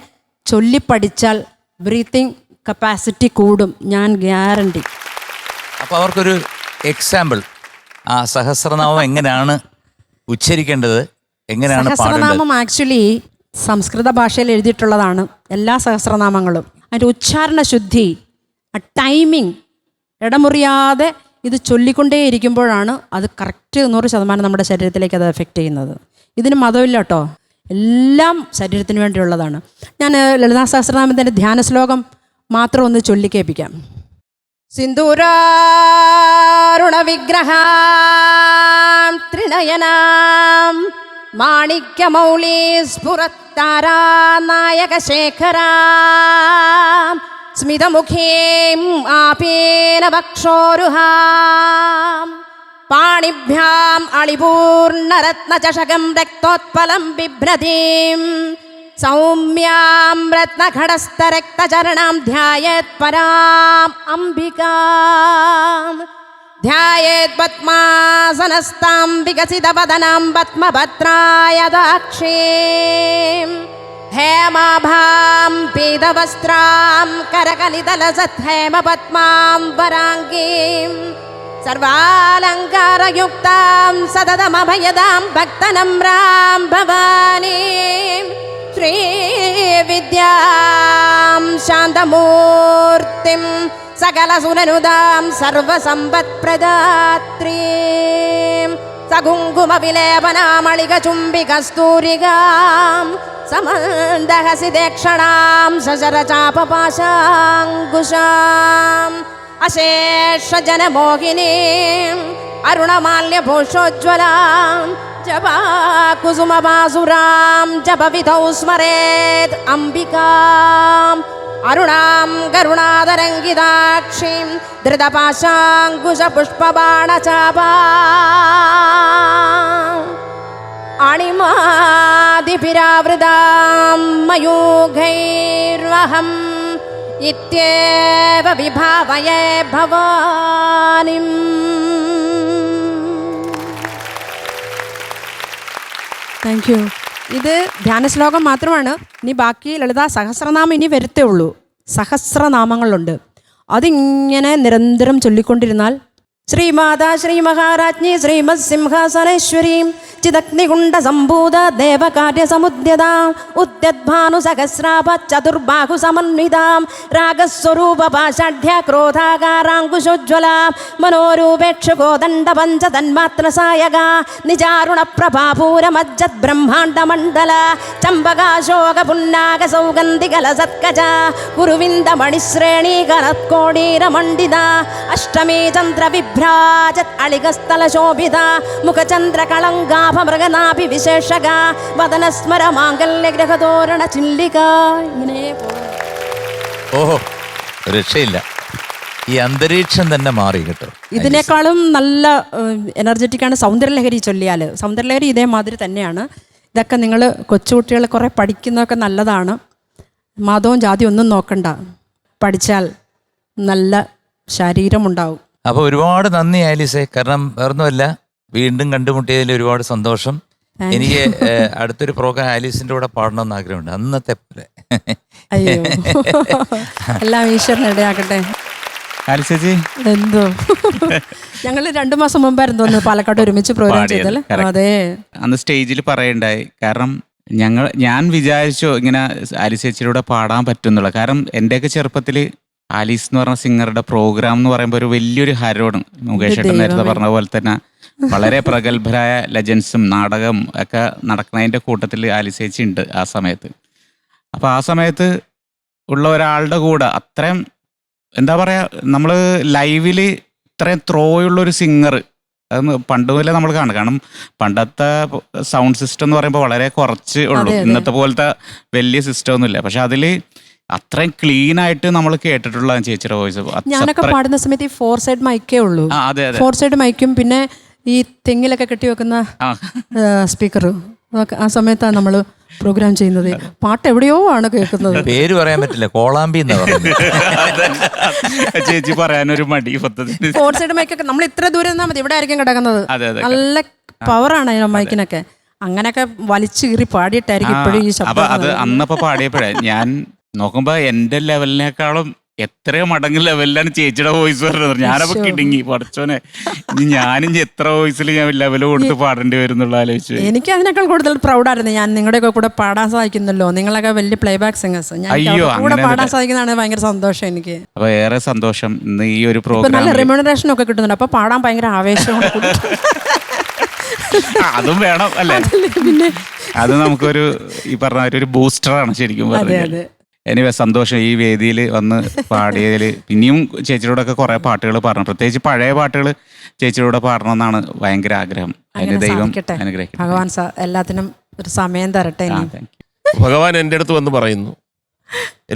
ചൊല്ലിപ്പഠിച്ചാൽ ബ്രീത്തിങ് കപ്പാസിറ്റി കൂടും, ഞാൻ ഗ്യാരണ്ടി. അപ്പോൾ അവർക്കൊരു എക്സാമ്പിൾ, ആ സഹസ്രനാമം എങ്ങനെയാണ് ഉച്ചരിക്കേണ്ടത്, എങ്ങനെയാണ് സഹസ്രനാമം ആക്ച്വലി സംസ്കൃത ഭാഷയിൽ എഴുതിയിട്ടുള്ളതാണ് എല്ലാ സഹസ്രനാമങ്ങളും. അതിൻ്റെ ഉച്ചാരണ ശുദ്ധി, ടൈമിങ്, ഇടമുറിയാതെ ഇത് ചൊല്ലിക്കൊണ്ടേയിരിക്കുമ്പോഴാണ് അത് കറക്റ്റ് 100% നമ്മുടെ ശരീരത്തിലേക്ക് അത് എഫക്റ്റ് ചെയ്യുന്നത്. ഇതിന് മതമില്ല കേട്ടോ, എല്ലാം ശരീരത്തിന് വേണ്ടിയുള്ളതാണ്. ഞാൻ ലളിതാ സഹസ്രനാമത്തിൻ്റെ ധ്യാന ശ്ലോകം മാത്രം ഒന്ന് ചൊല്ലിക്കേൽപ്പിക്കാം. സിന്ദൂരാരുണ വിഗ്രഹാം ത്രിനയനാം മാണിക്യമൗളി സ്ഫുരത്താരാനായക ശേഖരാം സ്മിതമുഖീം ആപേന വക്ഷോരുഹാം പാണിഭ്യാം അളിപൂർണരത്നചഷകം രക്തോത്പലം ബിഭ്രതീം സൗമ്യാം രത്നഘടസ്ഥരക്തചരണാം ധ്യായേത് പരാം അംബികാം ധ്യായേത് പദ്മാസനസ്താം വികസിതവദനാം പദ്മഭദ്രായതാക്ഷീം ഹേമാഭാം പീതവസ്ത്രാം കരകലിതലസദ്ധേമപദ്മാം വരാംഗീം സർവാലങ്കാരയുക്താം സതതമഭയദാം ഭക്തനമ്രാം ഭവാനീം ശ്രീവിദ്യാം ശാന്തമൂർത്തിം സകലസുരനുദാം സർവസമ്പത്പ്രദാത്രീം സകുങ്കുമവിലേപനാമളികചുംബികസ്തൂരികാം സമന്ദഹസിദേക്ഷണാം സശരചാപപാശാങ്കുശാം അശേഷജനമോഹിനീം അരുണമാല്യഭൂഷോജ്വലാം ജപാകുസുമപാസുരാം ജപവിധൗ സ്മരേത് അംബികാം അരുണാം കരുണാതരംഗിതാക്ഷീം ധൃതപാശാങ്കുശപുഷ്പബാണചാപാം അണിമാദിഭിരാവൃതാം മയൂഖൈർവഹം ഇത്യേവ വിഭാവയേ ഭവാനിം. Thank you. ഇത് ധ്യാന ശ്ലോകം മാത്രമാണ്. ഇനി ബാക്കി ലളിതാ സഹസ്രനാമം ഇനി വരത്തേ ഉള്ളൂ. സഹസ്രനാമങ്ങളുണ്ട്. അതിങ്ങനെ നിരന്തരം ചൊല്ലിക്കൊണ്ടിരുന്നാൽ ശ്രീമാതാ ശ്രീ മഹാരാജ്ഞി ശ്രീമത് സിംഹാസനേശ്വരീം ചിദഗ്നികുണ്ഡ സംഭൂത ദേവകാര്യസമുദ്യതാം ഉദ്യദ്ഭാനു സഹസ്രാഭ ചതുർബാഹു സമന്വിതാം രാഗസ്വരൂപ പാഷാഢ്യ ക്രോധാകാരാങ്കുശോജ്വലാം മനോരൂപേക്ഷ കോദണ്ഡ പഞ്ച തന്മാത്ര സായക നിജാരുണ പ്രഭാപൂരമജ്ജത് ബ്രഹ്മാണ്ഡമണ്ഡല ചമ്പകാശോക പുന്നാക സൗഗന്ധികല സത്കജ കുരുവിന്ദ മണിശ്രേണി കനത്കോടീരമണ്ഡിത അഷ്ടമീ ചന്ദ്ര വിഭ്രാജത് അളികസ്ഥല ശോഭിത മുഖചന്ദ്ര കളങ്കാഭ മൃഗനാഭി വിശേഷക വദനസ്മര മാംഗല്യഗ്രഹതോരണ ചില്ലിക. ഇങ്ങനെ ഓഹോ, രക്ഷയില്ല. ഈ അന്തരീക്ഷം തന്നെ മാറി കേട്ടോ. ഇതിനേക്കാളും നല്ല എനർജറ്റിക്കാണ് സൗന്ദര്യലഹരി ചൊല്ലിയാൽ. സൗന്ദര്യലഹരി ഇതേമാതിരി തന്നെയാണ്. ഇതൊക്കെ നിങ്ങൾ കൊച്ചുകുട്ടികൾ കുറേ പഠിക്കുന്നതൊക്കെ നല്ലതാണ്. മതവും ജാതിയും ഒന്നും നോക്കണ്ട, പഠിച്ചാൽ നല്ല ശരീരമുണ്ടാവും. അപ്പോൾ ഒരുപാട് നന്ദി ആലീസേ. കാരണം വേറൊന്നുമല്ല, വീണ്ടും കണ്ടുമുട്ടിയതിൽ ഒരുപാട് സന്തോഷം. എനിക്ക് അടുത്തൊരു പ്രോഗ്രാം ആലീസിന്റെ കൂടെ പാടണമെന്ന് ആഗ്രഹമുണ്ട്, അന്നത്തെ പോലെ. അയ്യോ, എല്ലാം ഈശ്വരൻ ഇടയാക്കട്ടെ. ആലിസേച്ചി എന്തോ ഞങ്ങൾ 2 മാസം മുമ്പായിരുന്നു തോന്നുന്നു പാലക്കാട് ഒരുമിച്ച് പ്രോഗ്രാം ചെയ്തല്ലേ. അതെ, അന്ന് സ്റ്റേജിൽ പറയണ്ടായി. കാരണം ഞാൻ വിചാരിച്ചു ഇങ്ങനെ ആലിസേച്ചിയുടെ പാടാൻ പറ്റുന്നുള്ള. കാരണം എൻ്റെയൊക്കെ ചെറുപ്പത്തിൽ ആലീസ് എന്ന് പറഞ്ഞ സിംഗറുടെ പ്രോഗ്രാം എന്ന് പറയുമ്പോൾ ഒരു വലിയൊരു ഹരമാണ്. മുകേഷ് ഏട്ടൻ നേരത്തെ പറഞ്ഞ പോലെ തന്നെ വളരെ പ്രഗത്ഭരായ ലെജൻസും നാടകം ഒക്കെ നടക്കുന്നതിൻ്റെ കൂട്ടത്തിൽ ആലിസേച്ചി ഉണ്ട് ആ സമയത്ത്. അപ്പോൾ ആ സമയത്ത് ഉള്ള ഒരാളുടെ കൂടെ അത്രയും എന്താ പറയുക, നമ്മൾ ലൈവിൽ ഇത്രയും ത്രോയുള്ളൊരു സിംഗർ അത് പണ്ട് മുതലേ നമ്മൾ കാണും. കാരണം പണ്ടത്തെ സൗണ്ട് സിസ്റ്റം എന്ന് പറയുമ്പോൾ വളരെ കുറച്ച് ഉള്ളൂ, ഇന്നത്തെ പോലത്തെ വലിയ സിസ്റ്റം ഒന്നുമില്ല. പക്ഷെ അതിൽ അത്രയും ക്ലീൻ ആയിട്ട് നമ്മൾ കേട്ടിട്ടുള്ള ചേച്ചിയുടെ വോയിസ്. ഞാനൊക്കെ പാടുന്ന സമയത്ത് ഈ 4 സൈഡ് മൈക്കേ ഉള്ളൂ. 4 സൈഡ് മൈക്കും പിന്നെ ഈ തെങ്ങിലൊക്കെ കെട്ടി വെക്കുന്ന സ്പീക്കർ. ആ സമയത്താണ് നമ്മൾ പ്രോഗ്രാം ചെയ്യുന്നത്. പാട്ട് എവിടെയോ ആണ് കേൾക്കുന്നത്. പേര് പറയാൻ പറ്റില്ല, കോളാമ്പി എന്നാ പറയുന്നത്. ചേച്ചി പറയാനൊരു മടി. 4 സൈഡ് മൈക്കൊക്കെ നമ്മൾ ഇത്ര ദൂരം നിന്നാൽ മതി, ഇവിടെ ആയിരിക്കും കിടക്കുന്നത്. നല്ല പവറാണ് അതിന് മൈക്കിനൊക്കെ. അങ്ങനെയൊക്കെ വലിച്ചു കീറി പാടിയിട്ടായിരിക്കും ഇപ്പോഴും ഈ ശബ്ദം. അത് അന്നപ്പോ പാടിയപ്പോഴേ ഞാൻ നോക്കുമ്പോ എന്റെ ലെവലിനേക്കാളും എത്രയോ മടങ്ങ് ലെവലിലാണ് ചേച്ചിയുടെ വോയിസ് പറഞ്ഞത്. ഞാനപ്പോ കിടുങ്ങി, പഠിച്ചോനെ ഞാനും എത്ര വോയിസിൽ ഞാൻ ലെവല് കൊടുത്ത് പാടേണ്ടി വരും എന്നുള്ള ആലോചിച്ചു. എനിക്ക് അതിനേക്കാൾ കൂടുതൽ പ്രൗഡായിരുന്നു. ഞാൻ നിങ്ങളുടെയൊക്കെ കൂടെ പാടാൻ സാധിക്കുന്നല്ലോ. നിങ്ങളൊക്കെ വലിയ പ്ലേ ബാക്ക് സിംഗേഴ്സ്. ഞാൻ കൂടെ പാടാൻ സാധിക്കുന്നതാണ് ഭയങ്കര സന്തോഷം എനിക്ക്. അപ്പൊ ഏറെ സന്തോഷം. ഇന്ന് ഈ ഒരു പ്രോഗ്രാം നല്ല റെമ്യൂണറേഷൻ ഒക്കെ കിട്ടുന്നുണ്ട്. അപ്പൊ പാടാൻ ഭയങ്കര ആവേശം. അതും വേണം അല്ലേ? പിന്നെ അത് നമുക്കൊരു ഈ പറഞ്ഞ ഒരു ബൂസ്റ്ററാണ് ശരിക്കും പറഞ്ഞത്. എനിവേ സന്തോഷം ഈ വേദിയിൽ വന്ന് പാടിയതിൽ. ഇനിയും ചേച്ചിയോടൊക്കെ കുറെ പാട്ടുകൾ പാടണം, പ്രത്യേകിച്ച് പഴയ പാട്ടുകൾ ചേച്ചിയോടെ പാടണമെന്നാണ് ഭയങ്കര ആഗ്രഹം. അതിന് ദൈവം അനുഗ്രഹിക്കട്ടെ. ഭഗവാൻ എല്ലാത്തിനും ഒരു സമയം തരട്ടെ. ഭഗവാൻ എൻ്റെ അടുത്ത് വന്ന് പറയുന്നു,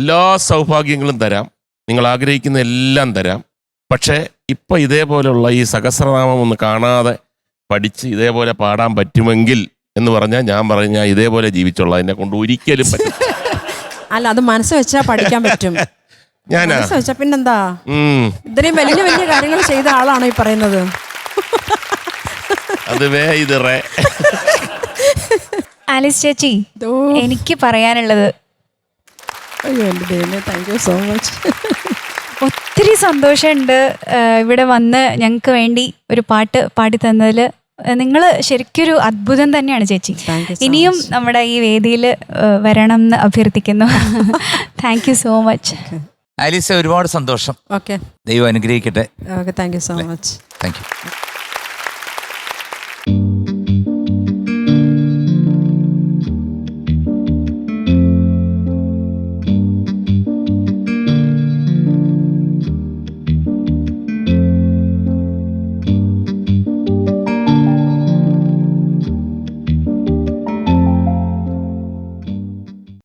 എല്ലാ സൗഭാഗ്യങ്ങളും തരാം, നിങ്ങൾ ആഗ്രഹിക്കുന്ന എല്ലാം തരാം. പക്ഷേ ഇപ്പം ഇതേപോലെയുള്ള ഈ സഹസ്രനാമം ഒന്ന് കാണാതെ പഠിച്ച് ഇതേപോലെ പാടാൻ പറ്റുമെങ്കിൽ എന്ന് പറഞ്ഞാൽ ഞാൻ പറഞ്ഞ ഇതേപോലെ ജീവിച്ചോളാം, എന്നെ കൊണ്ട് ഒരിക്കലും പറ്റില്ല. അല്ല, അത് മനസ്സ് വെച്ചാൽ പഠിക്കാൻ പറ്റും. ഞാനാ മനസ്സ് വെച്ചാൽ പിന്നെന്താ, ഉം. ഇത്രയും വലിയ വലിയ കാര്യങ്ങൾ ചെയ്ത ആളാണോ ഈ പറയുന്നത്? അത് ഇത് ആലിസ് ചേച്ചി, എനിക്ക് പറയാനുള്ളത്, അയ്യോ എൻ്റെ ദൈവമേ, താങ്ക് യു സോ മച്ച്. ഒത്തിരി സന്തോഷമുണ്ട് ഇവിടെ വന്ന് ഞങ്ങൾക്ക് വേണ്ടി ഒരു പാട്ട് പാടി തന്നതിൽ. നിങ്ങൾ ശരിക്കൊരു അത്ഭുതം തന്നെയാണ് ചേച്ചി. ഇനിയും നമ്മുടെ ഈ വേദിയിൽ വരണം എന്ന് അഭ്യർത്ഥിക്കുന്നു. Thank you so much. Aleesa, ഒരുപാട് സന്തോഷം. ഓക്കെ, ദൈവം അനുഗ്രഹിക്കട്ടെ. Okay, thank you so much. Thank U.